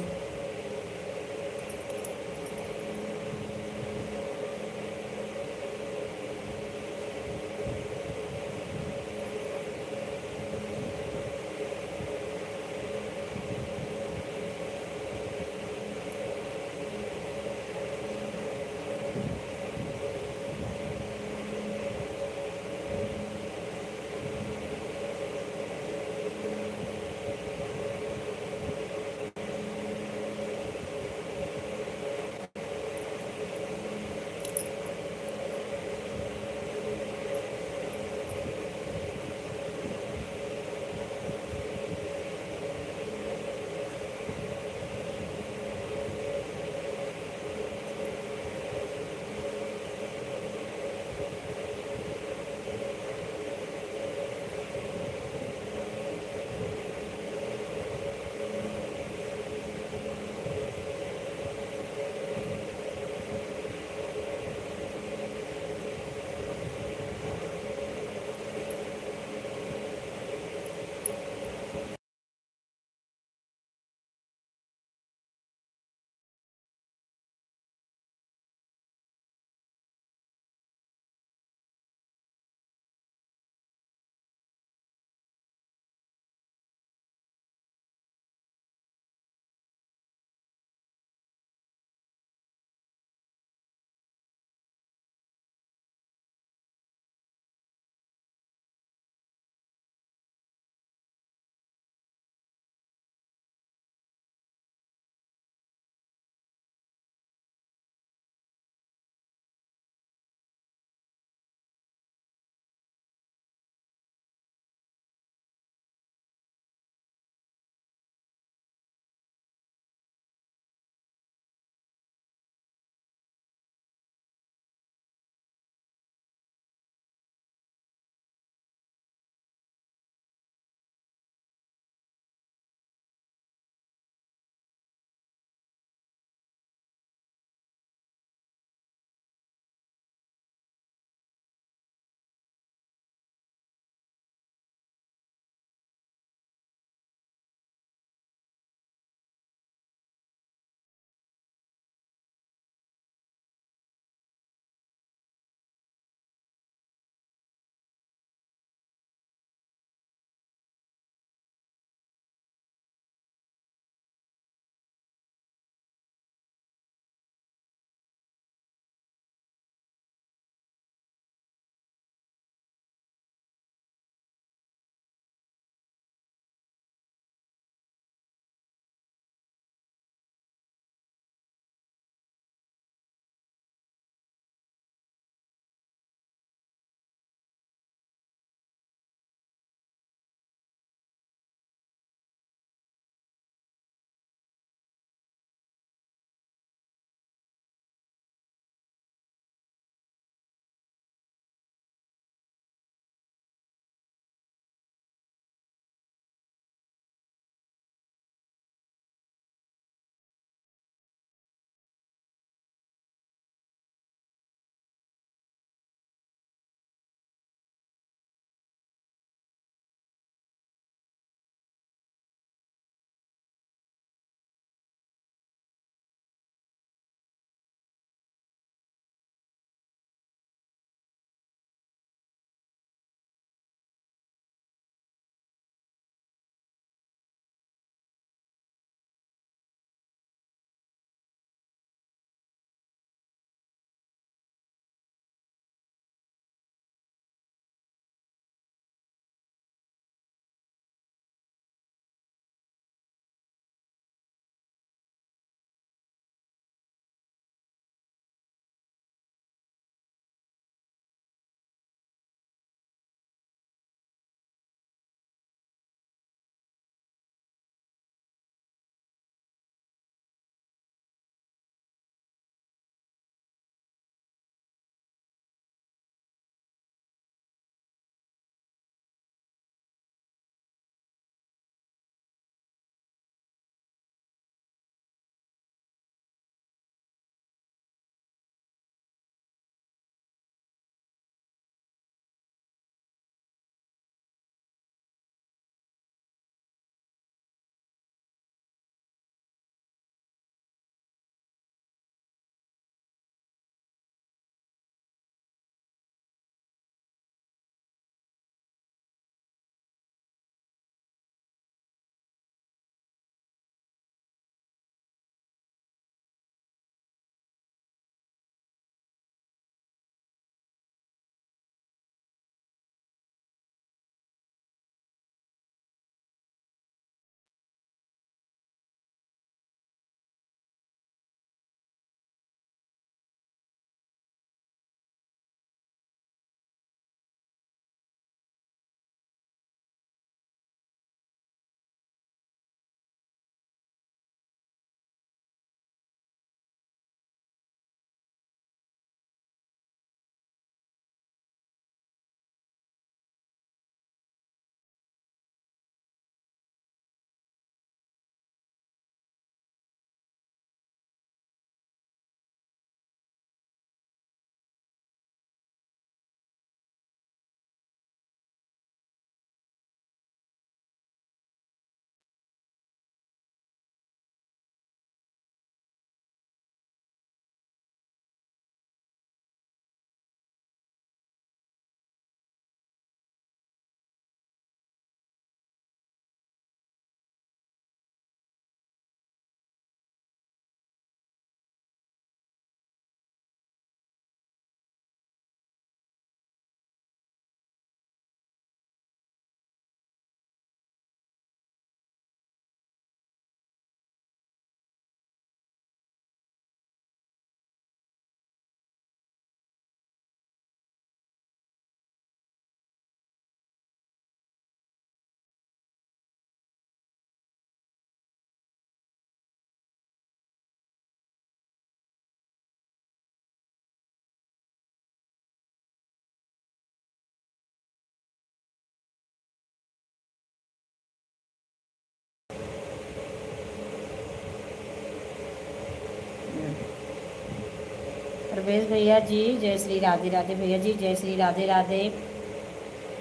प्रवेश भैया जी जय श्री राधे राधे भैया जी, जय श्री राधे राधे,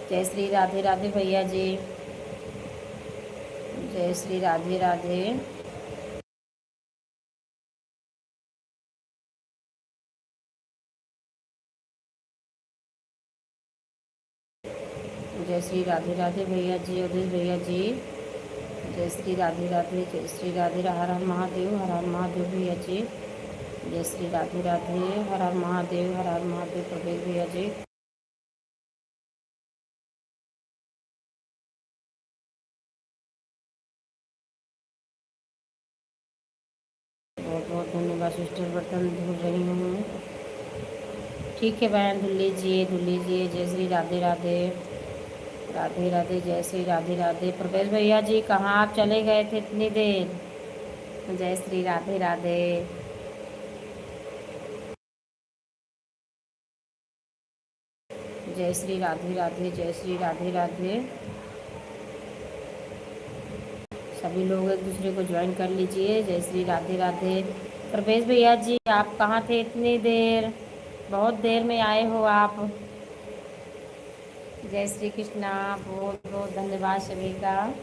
जय श्री राधे राधे भैया जी, जय श्री राधे राधे। जय श्री राधे राधे भैया जी, अवधेश भैया जी, जय श्री राधे राधे, जय श्री राधे, हर हर महादेव, हर हर महादेव भैया जी, जय श्री राधे राधे, हर हर महादेव, हर हर महादेव प्रवेश भैया जी। बहुत बहुत धन्यवाद सिस्टर, बर्तन धुल रही हूँ। ठीक है बहन, धुल लीजिए धुल लीजिए। जय श्री राधे राधे, राधे राधे, जय श्री राधे राधे। प्रवेश भैया जी कहाँ आप चले गए थे इतनी देर? जय श्री राधे राधे। जय श्री राधे राधे, जय श्री राधे राधे। सभी लोग एक दूसरे को ज्वाइन कर लीजिए। जय श्री राधे राधे। प्रवेश भैया जी आप कहाँ थे इतनी देर? बहुत देर में आए हो आप। जय श्री कृष्णा, बहुत बहुत धन्यवाद सभी का।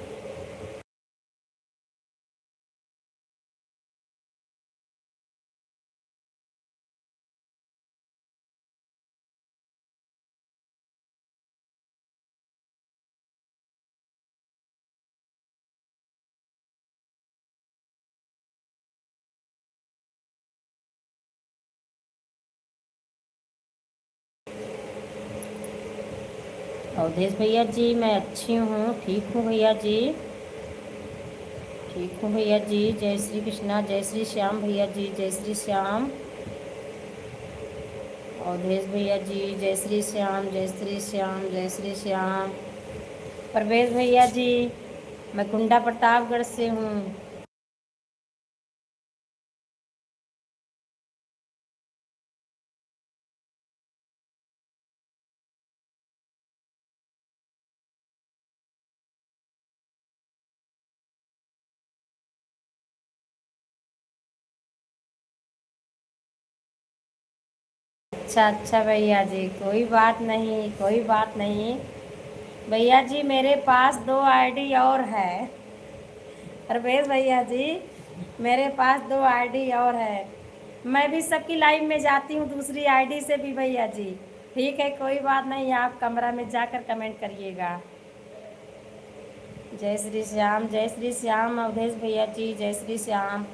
अवधेश भैया जी मैं अच्छी हूँ, ठीक हूँ भैया जी, ठीक हूँ भैया जी। जय श्री कृष्णा, जय श्री श्याम भैया जी, जय श्री श्याम। अवधेश भैया जी जय श्री श्याम, जय श्री श्याम, जय श्री श्याम। प्रवेश भैया जी मैं कुंडा प्रतापगढ़ से हूँ। अच्छा अच्छा भैया जी, कोई बात नहीं कोई बात नहीं। भैया जी मेरे पास 2 आईडी और है। प्रवेश भैया जी मेरे पास 2 आईडी और है। मैं भी सबकी लाइव में जाती हूँ दूसरी आईडी से भी भैया जी। ठीक है कोई बात नहीं, आप कमरा में जाकर कमेंट करिएगा। जय श्री श्याम, जय श्री श्याम। अवधेश भैया जी जय श्री श्याम।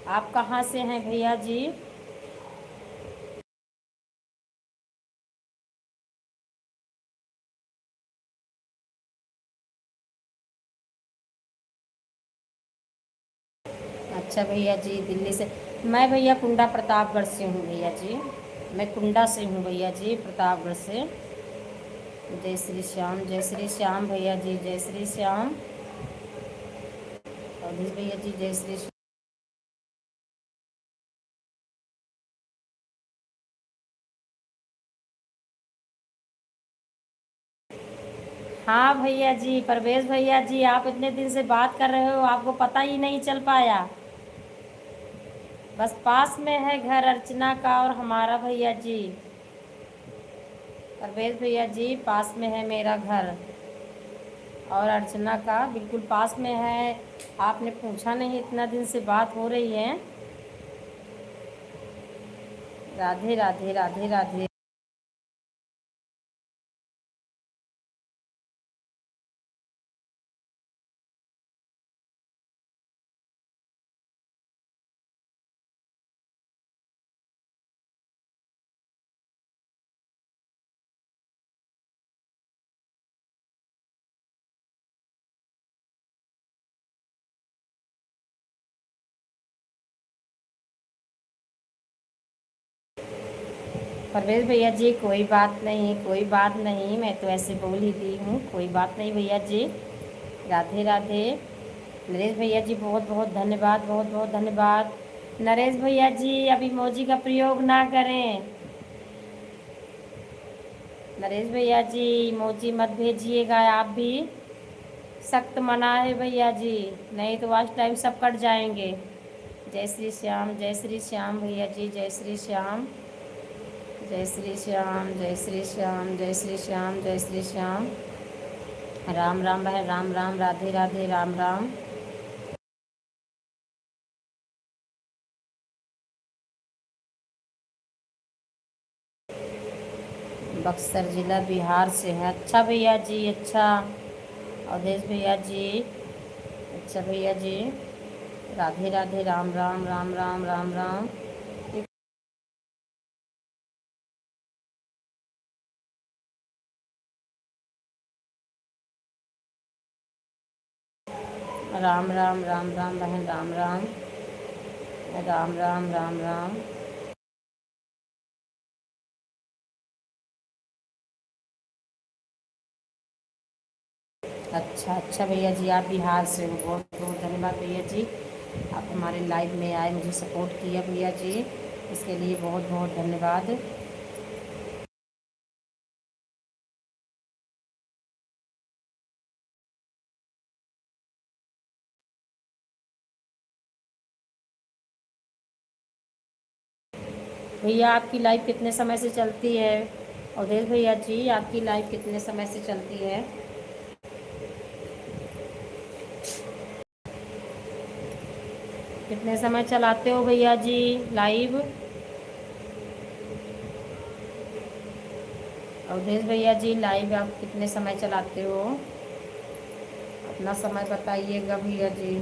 आप कहाँ से हैं भैया जी? अच्छा भैया जी दिल्ली से। मैं भैया कुंडा प्रतापगढ़ से हूँ भैया जी। मैं कुंडा से हूँ भैया जी, प्रतापगढ़ से। जय श्री श्याम, जय श्री श्याम भैया जी, जय श्री श्याम। अवधेश भैया जी जय श्री श्याम। हाँ भैया जी, प्रवेश भैया जी आप इतने दिन से बात कर रहे हो, आपको पता ही नहीं चल पाया। बस पास में है घर अर्चना का और हमारा भैया जी। प्रवेश भैया जी पास में है मेरा घर और अर्चना का बिल्कुल पास में है। आपने पूछा नहीं, इतना दिन से बात हो रही है। राधे राधे, राधे राधे। परवेज भैया जी कोई बात नहीं कोई बात नहीं, मैं तो ऐसे बोल ही दी हूँ, कोई बात नहीं भैया जी। राधे राधे। नरेश भैया जी बहुत बहुत धन्यवाद, बहुत बहुत धन्यवाद। नरेश भैया जी अब इमोजी का प्रयोग ना करें। नरेश भैया जी इमोजी मत भेजिएगा आप भी, सख्त मना है भैया जी, नहीं तो वॉच टाइम सब कट जाएंगे। जय श्री श्याम, जय श्री श्याम भैया जी, जय श्री श्याम। जय श्री श्याम, जय श्री श्याम, जय श्री श्याम, जय श्री श्याम। राम राम बहन, राम राम, राधे राधे, राम राम। बक्सर ज़िला बिहार से है। अच्छा भैया जी, अच्छा। अवधेश भैया जी, अच्छा भैया जी, राधे राधे, राम राम, राम राम, राम राम। राम राम, राम राम बहन, राम राम, राम राम, राम राम। अच्छा अच्छा भैया जी, आप बिहार से हो। बहुत बहुत धन्यवाद भैया जी, आप हमारे लाइव में आए, मुझे सपोर्ट किया भैया जी, इसके लिए बहुत बहुत धन्यवाद। भैया आपकी लाइव कितने समय से चलती है? अवधेश भैया जी, आपकी लाइव कितने समय से चलती है? कितने समय चलाते हो भैया जी लाइव? अवधेश भैया जी, लाइव आप कितने समय चलाते हो? अपना समय बताइएगा भैया जी।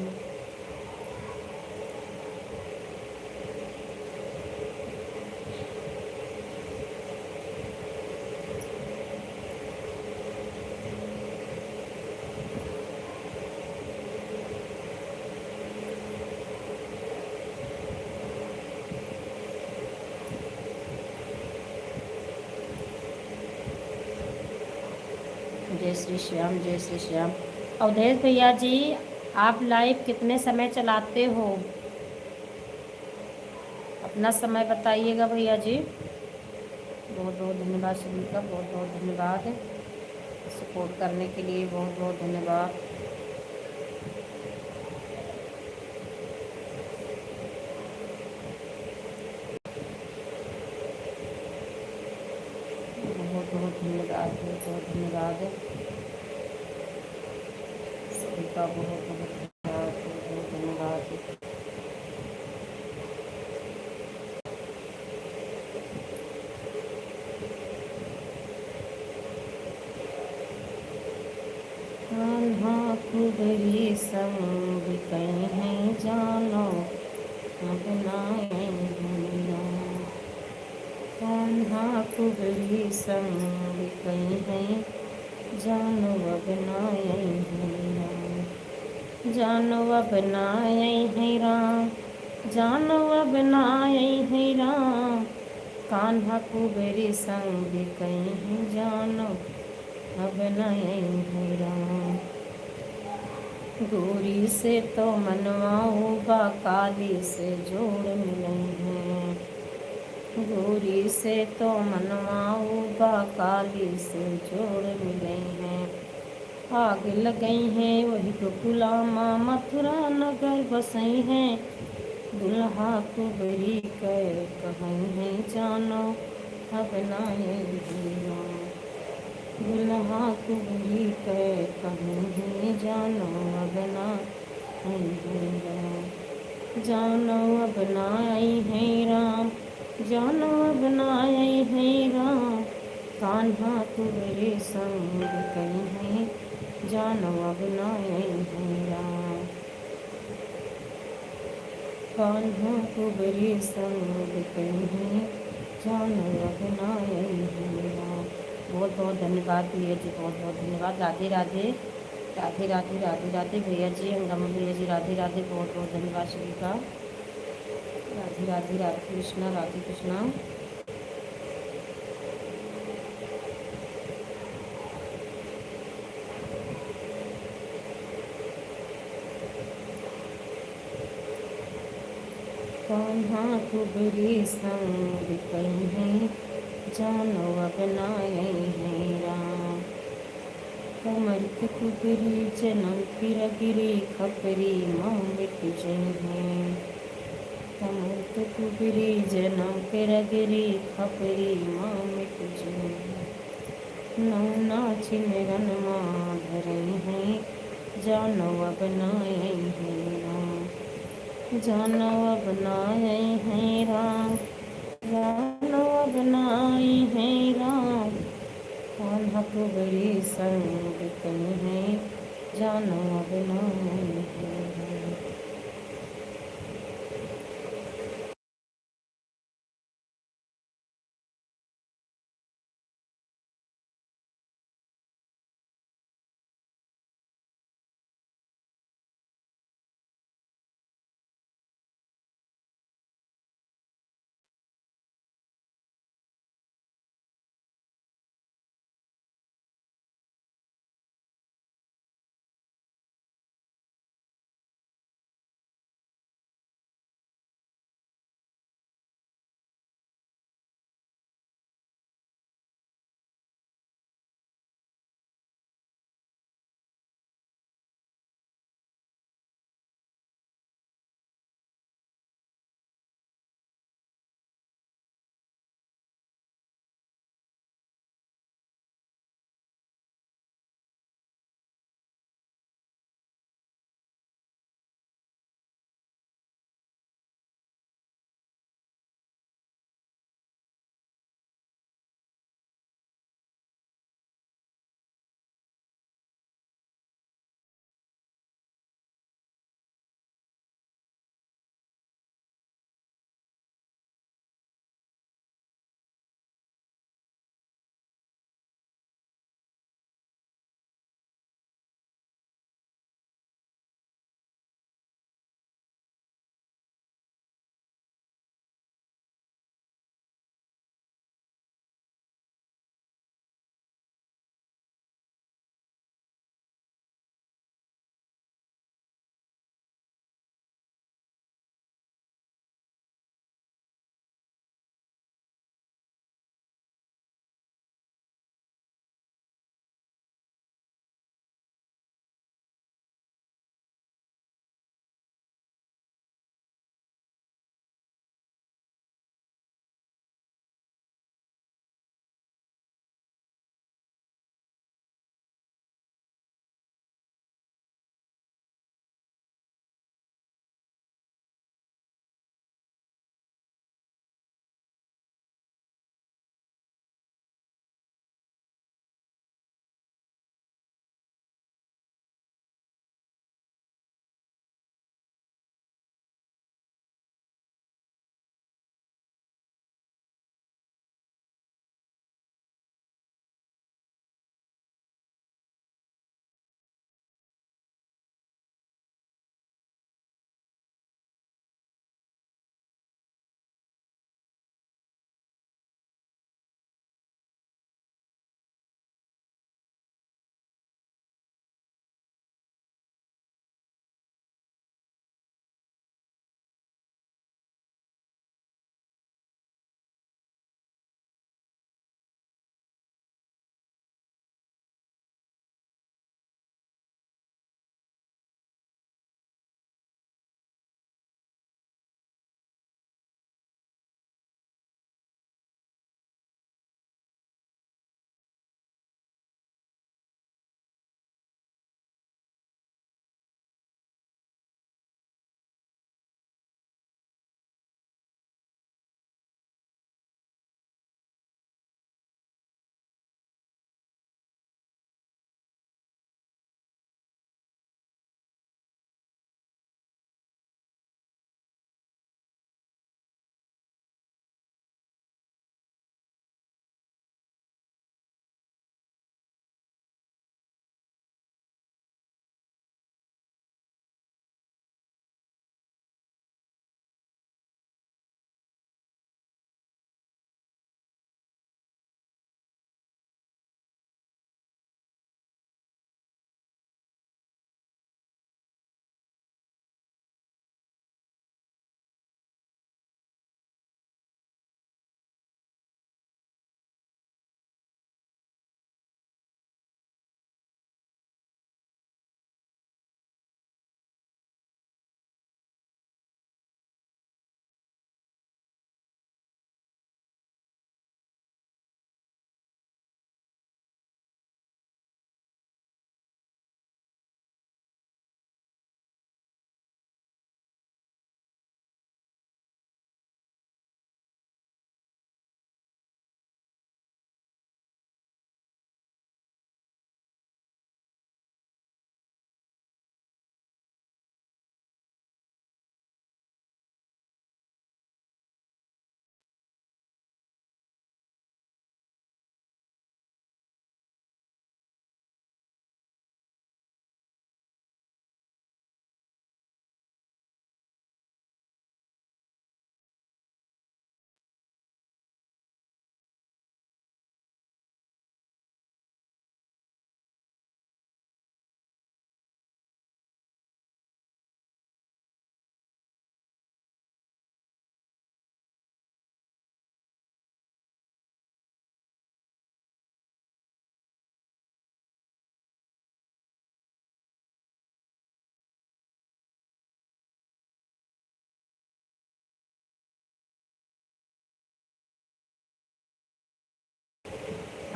जय श्री श्याम, जय श्री श्याम। अवधेश भैया जी, आप लाइव कितने समय चलाते हो? अपना समय बताइएगा भैया जी। बहुत बहुत धन्यवाद सभी का, बहुत बहुत धन्यवाद सपोर्ट करने के लिए, बहुत बहुत धन्यवाद। बहुत बहुत धन्यवाद, बहुत बहुत धन्यवाद सभी का, बहुत बहुत धन्यवाद, बहुत बहुत धन्यवाद। कान्हा कुबरी संग कहीं जानो, अब नाई दुनिया। कान्हा कुबरी संग कहीं जानो, अब नाई दुनिया। जानो अब नाई है राम, जानो अब नाई है राम। कान्हा कुबरी संग कहीं जानो, अब नाई है राम। गोरी से तो मनवा होगा, काली से जोड़ मिले हैं। गोरी से तो मनवा होगा, काली से जोड़ मिले हैं। आग लगई हैं वही गोकुला माँ, मथुरा नगर बसई हैं। दुल्हा कुबरी कह कहीं है जानो, अब नाई दुल्हा। दुल्हा कुबरी कह कहीं है जानो, अब नाई दुल्हा। जानो अब नाई है राम, जानो अब नाई है राम। कान्हा कुबरे संग कहीं है जानो, अब नाई है राम। कान्हा कुबरे संग कहीं है जानो, अब नाई है राम। बहुत बहुत धन्यवाद भैया जी, बहुत बहुत धन्यवाद। राधे राधे, राधे राधे, राधे राधे भैया जी, हंगामा भैया जी, राधे राधे, बहुत बहुत धन्यवाद सभी का। राधे राधे, राधे कृष्णा, राधे कृष्णा। कान्हा कुबरी संग कहीं जानो, अब नाई है राम। कमर के कुबरी जनम फिर गिरी, खपरी माँ मिट जई हैं। कमर तो कुबरी जनम पेरगिरी खपरी माँ मिट जो नौना चिनरन माँ धरई हैं जानव बनाए हैं राम जानव बनाए हैं राम जानव बनाए हैं राम कान्हा कुबरी संग कहीं है जानव बनाए हैं राम।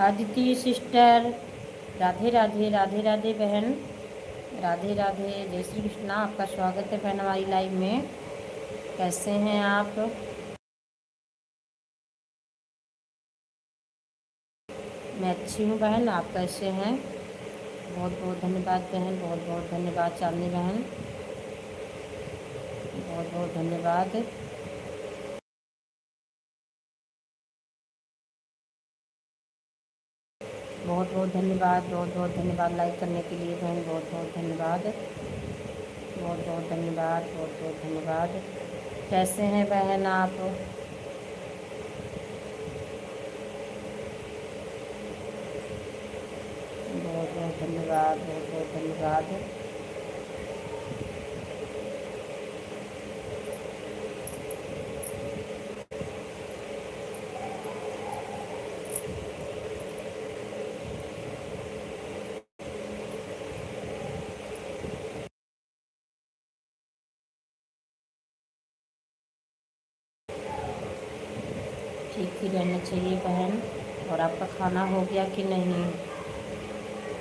आदिति सिस्टर, राधे राधे, राधे राधे बहन, राधे राधे, जय श्री कृष्णा। आपका स्वागत है बहन हमारी लाइव में। कैसे हैं आप? मैं अच्छी हूँ बहन, आप कैसे हैं? बहुत बहुत धन्यवाद बहन, बहुत बहुत धन्यवाद चांदनी बहन, बहुत बहुत धन्यवाद। बहुत बहुत धन्यवाद, बहुत बहुत धन्यवाद लाइक करने के लिए बहन, बहुत बहुत धन्यवाद, बहुत बहुत धन्यवाद, बहुत बहुत धन्यवाद। कैसे हैं बहन आप? बहुत बहुत धन्यवाद, बहुत बहुत धन्यवाद। ठीक ही रहना चाहिए बहन। और आपका खाना हो गया कि नहीं?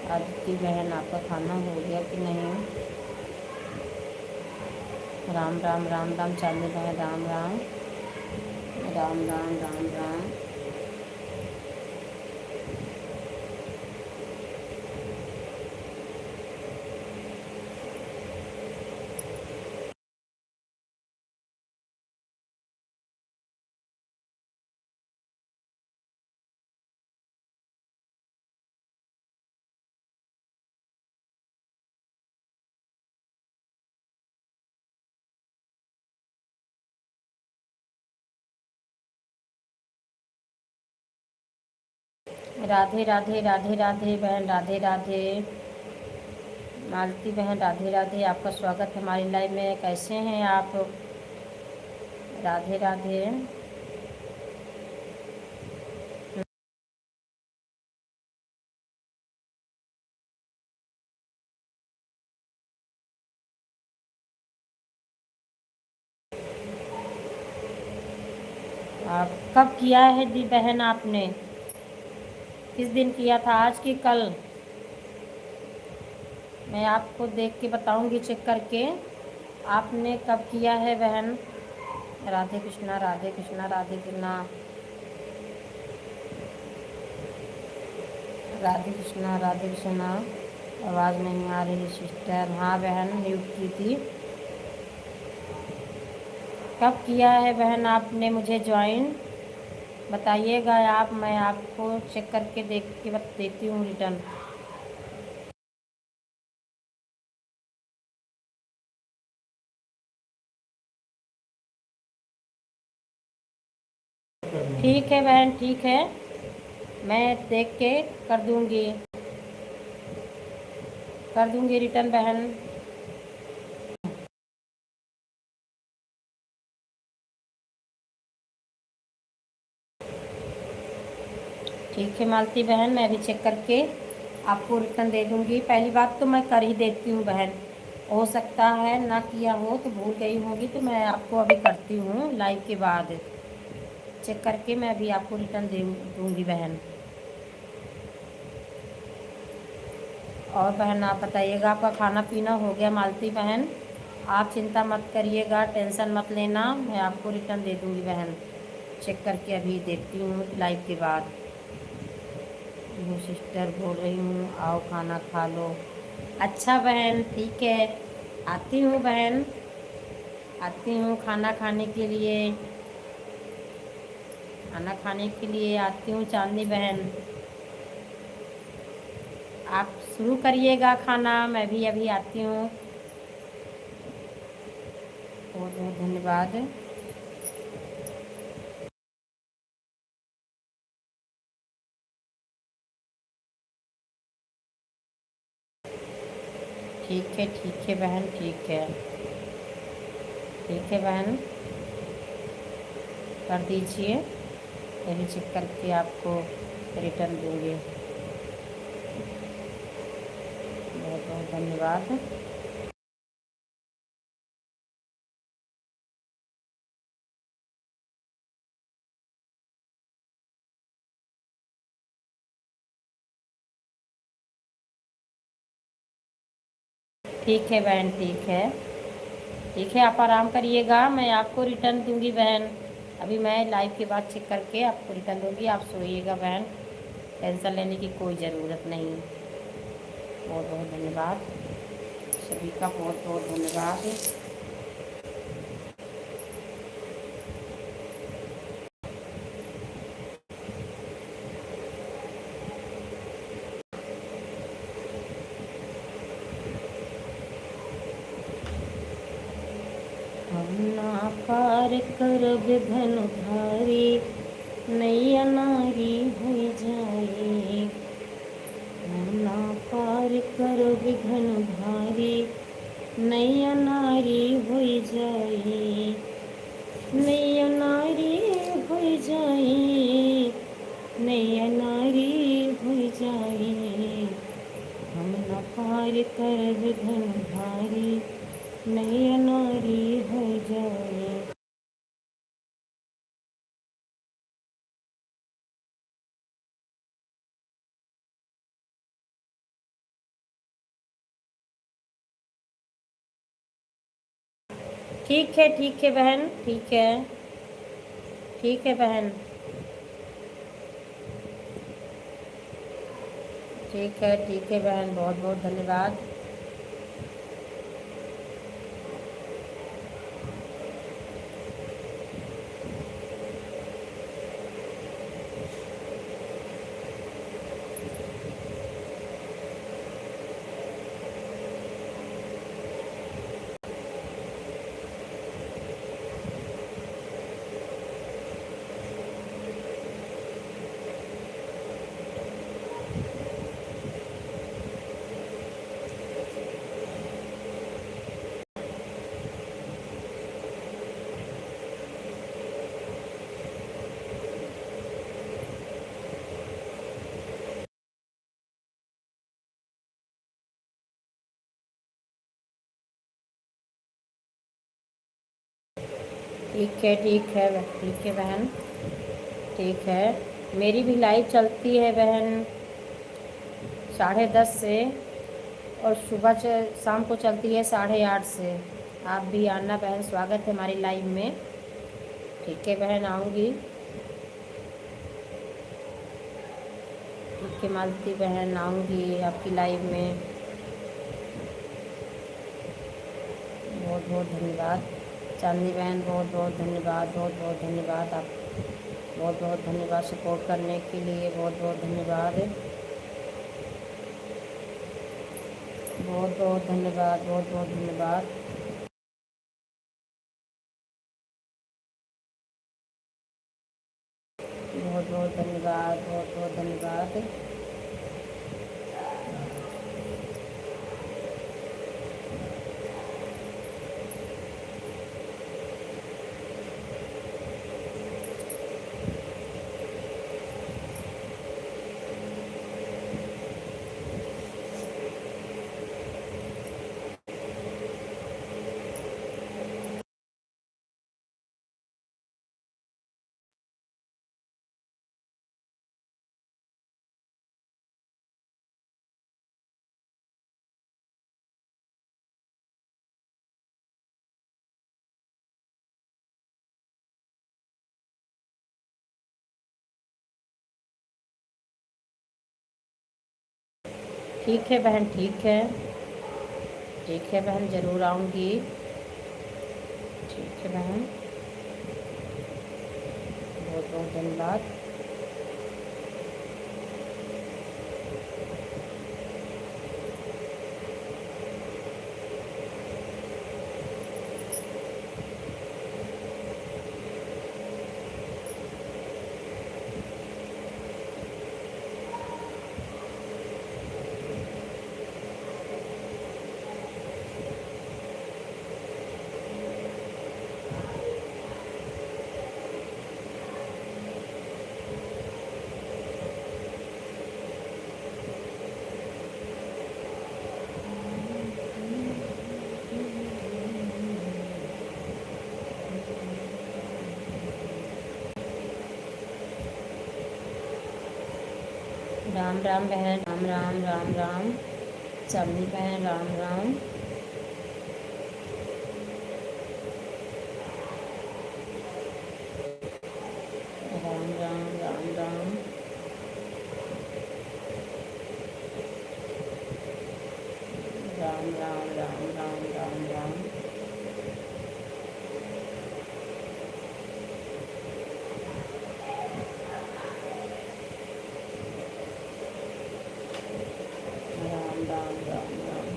आदित्य बहन, आपका खाना हो गया कि नहीं? राम राम, राम राम चांदनी बहन, राम राम, राम राम, राम राम। राधे राधे, राधे राधे बहन, राधे राधे। मालती बहन, राधे राधे, आपका स्वागत है हमारी लाइव में। कैसे हैं आप? राधे राधे। आप कब किया है दी बहन आपने? किस दिन किया था, आज की कल? मैं आपको देख के बताऊंगी, चेक करके। आपने कब किया है बहन? राधे कृष्णा, राधे कृष्णा, राधे कृष्णा, राधे कृष्णा, राधे कृष्णा। आवाज़ नहीं आ रही सिस्टर। हाँ बहन, म्यूट की थी। कब किया है बहन आपने मुझे ज्वाइन? बताइएगा आप, मैं आपको चेक करके देख के देती हूँ रिटर्न। ठीक है बहन, ठीक है, मैं देख के कर दूँगी रिटर्न बहन। ठीक है मालती बहन, मैं भी चेक करके आपको रिटर्न दे दूँगी। पहली बात तो मैं कर ही देती हूँ बहन, हो सकता है ना किया हो तो भूल गई होगी, तो मैं आपको अभी करती हूँ लाइव के बाद। चेक करके मैं अभी आपको रिटर्न दे दूँगी बहन। और बहन आप बताइएगा, आपका खाना पीना हो गया? मालती बहन, आप चिंता मत करिएगा, टेंशन मत लेना, मैं आपको रिटर्न दे दूँगी बहन। चेक करके अभी देखती हूँ लाइव के बाद। वो सिस्टर बोल रही हूँ आओ खाना खा लो। अच्छा बहन, ठीक है, आती हूँ बहन, आती हूँ खाना खाने के लिए, खाना खाने के लिए आती हूँ चांदनी बहन। आप शुरू करिएगा खाना, मैं भी अभी आती हूँ। बहुत बहुत धन्यवाद। ठीक है बहन, ठीक है, ठीक है बहन, कर दीजिए, मैं भी चेक करके आपको रिटर्न दूँगी। बहुत बहुत धन्यवाद। ठीक है बहन, ठीक है, ठीक है, आप आराम करिएगा, मैं आपको रिटर्न दूंगी बहन। अभी मैं लाइव के बाद चेक करके आपको रिटर्न दूंगी, आप सोइएगा बहन, टेंशन लेने की कोई ज़रूरत नहीं। बहुत बहुत धन्यवाद सभी का, बहुत बहुत धन्यवाद। हम ना पार करब धनुधारी, नैया नारी हो जाए। हम ना पार करब धनुधारी, नैया नारी हो जाए। नैया नारी हो जाए, नैया नारी हो जाए। हम न पार करब धनुधारी, नैया नारी हो जाए। ठीक है बहन, ठीक है, ठीक है बहन, ठीक है बहन, बहुत बहुत धन्यवाद। ठीक है बहन, ठीक है। मेरी भी लाइव चलती है बहन 10:30 से, और सुबह शाम को चलती है 8:30 से। आप भी आना बहन, स्वागत है हमारी लाइव में। ठीक है बहन, आऊँगी। ठीक है मालती बहन, आऊँगी आपकी लाइव में। बहुत बहुत धन्यवाद चांदनी बहन, बहुत बहुत धन्यवाद, बहुत बहुत धन्यवाद आप, बहुत बहुत धन्यवाद सपोर्ट करने के लिए, बहुत बहुत धन्यवाद, बहुत बहुत धन्यवाद, बहुत बहुत धन्यवाद। बहुत बहुत धन्यवाद, बहुत बहुत धन्यवाद। ठीक है बहन, ठीक है, ठीक है बहन, ज़रूर आऊँगी। ठीक है बहन, बहुत बहुत धन्यवाद। राम राम बहन, राम राम, राम राम चांदनी बहन, राम राम। राम राम राम राम राम राम। राम राम राम राम।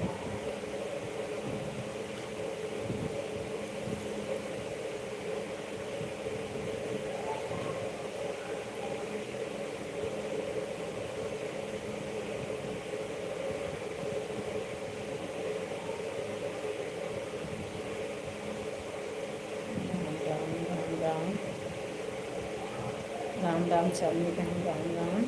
राम राम राम राम राम चलिए बहन राम राम।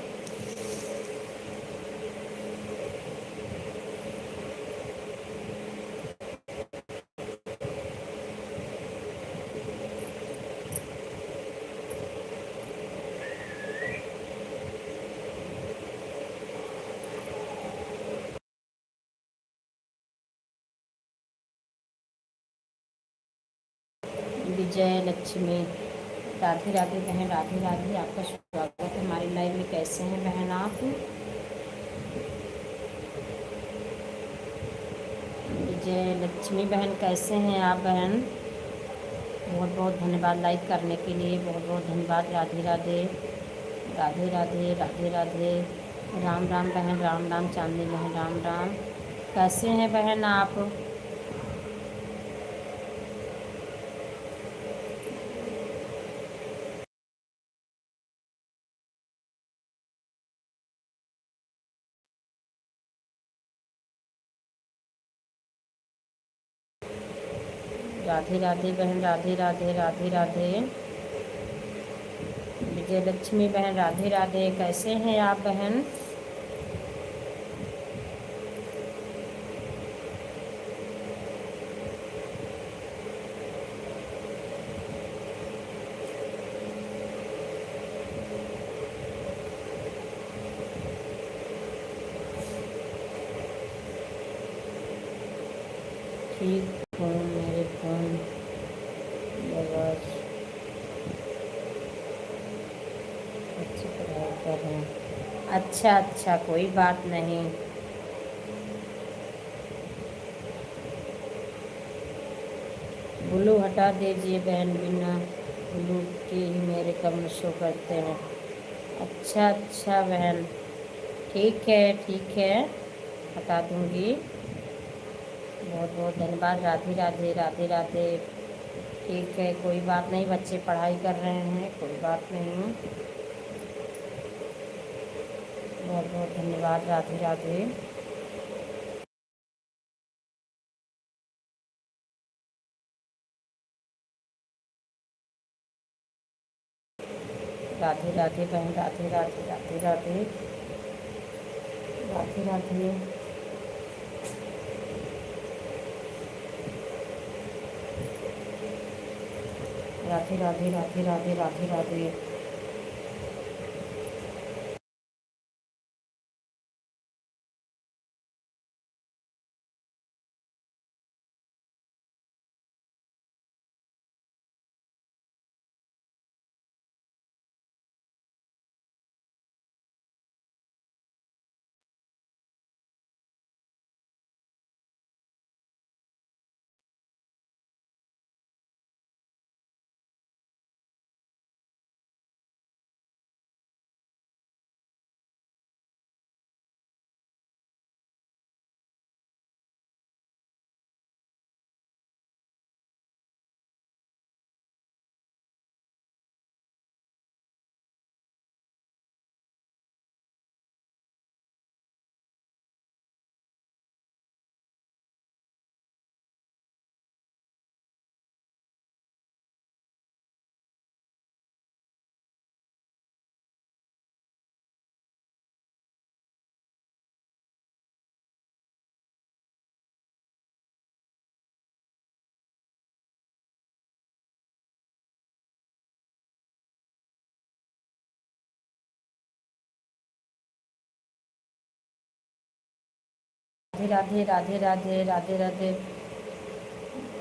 विजय लक्ष्मी राधे राधे बहन राधे राधे। आपका स्वागत है हमारी लाइव में। कैसे हैं बहन आप? विजय लक्ष्मी बहन कैसे हैं आप बहन? बहुत बहुत धन्यवाद लाइक करने के लिए, बहुत बहुत धन्यवाद। राधे राधे राधे राधे राधे राधे। राम राम बहन राम राम। चांदनी बहन राम राम। कैसे हैं बहन आप? राधे राधे बहन राधे राधे राधे राधे। विजय लक्ष्मी बहन राधे राधे। कैसे हैं आप बहन? ठीक हूँ, मेरे फोन आवाज़ अच्छी पढ़ाई कर रहे हैं। अच्छा अच्छा, कोई बात नहीं। ब्लू हटा दीजिए बहन, बिना ब्लू के ही मेरे कमर शो करते हैं। अच्छा अच्छा बहन, ठीक है ठीक है, हटा दूँगी। बहुत बहुत धन्यवाद। राधे राधे राधे राधे। ठीक है, कोई बात नहीं, बच्चे पढ़ाई कर रहे हैं, कोई बात नहीं। बहुत बहुत धन्यवाद। राधे राधे राधे राधे बहन राधे राधे राधे राधे राधे राधे। राधे राधे राधे राधे राधे राधे। राधे राधे राधे राधे राधे।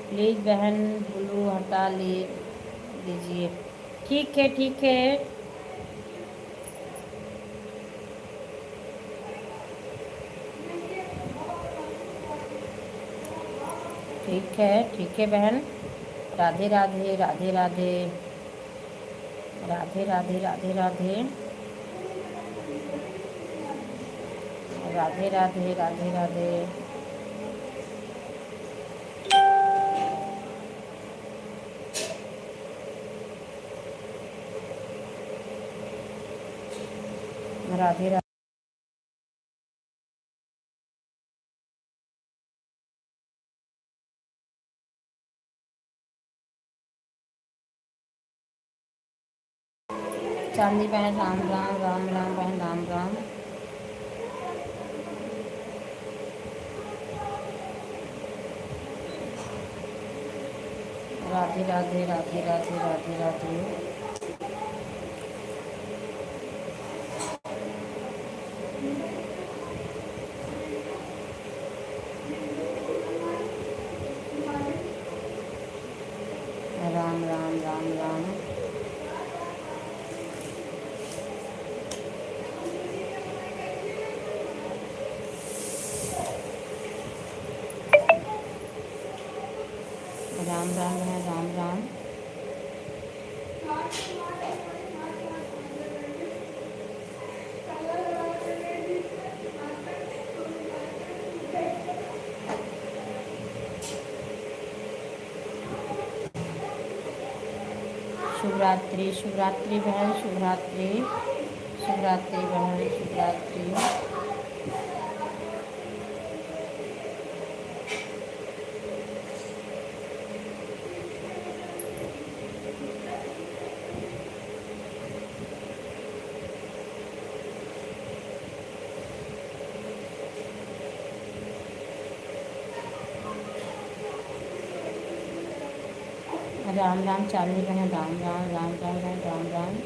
प्लीज़ बहन ब्लू हटा ले दीजिए। ठीक है ठीक है। ठीक है बहन। राधे राधे राधे राधे राधे राधे राधे राधे राधे राधे राधे राधे। राधे राधे। चांदी बहन राम राम राम राम बहन राम राम। राधे राधे राधे राधे राधे राधे। राम राम राम राम। राम राम है राम राम। शिवरात्रि शिवरात्रि बहन शिवरात्रि शिवरात्रि बहन शिवरात्रि। राम राम चांदनी बहन राम राम राम राम बहन राम राम।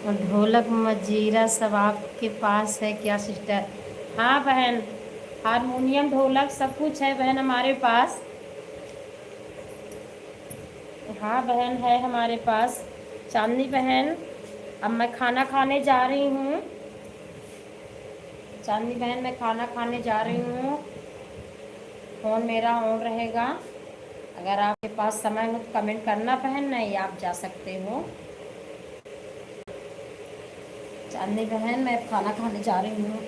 और ढोलक मजीरा सब आपके पास है क्या सिस्टर? हाँ बहन, हारमोनियम ढोलक सब कुछ है बहन हमारे पास। हाँ बहन है हमारे पास। चांदनी बहन अब मैं खाना खाने जा रही हूँ। चांदनी बहन मैं खाना खाने जा रही हूँ। फ़ोन मेरा ऑन रहेगा। अगर आपके पास समय हो तो कमेंट करना बहन, नहीं आप जा सकते हो। चांदनी बहन मैं खाना खाने जा रही हूँ।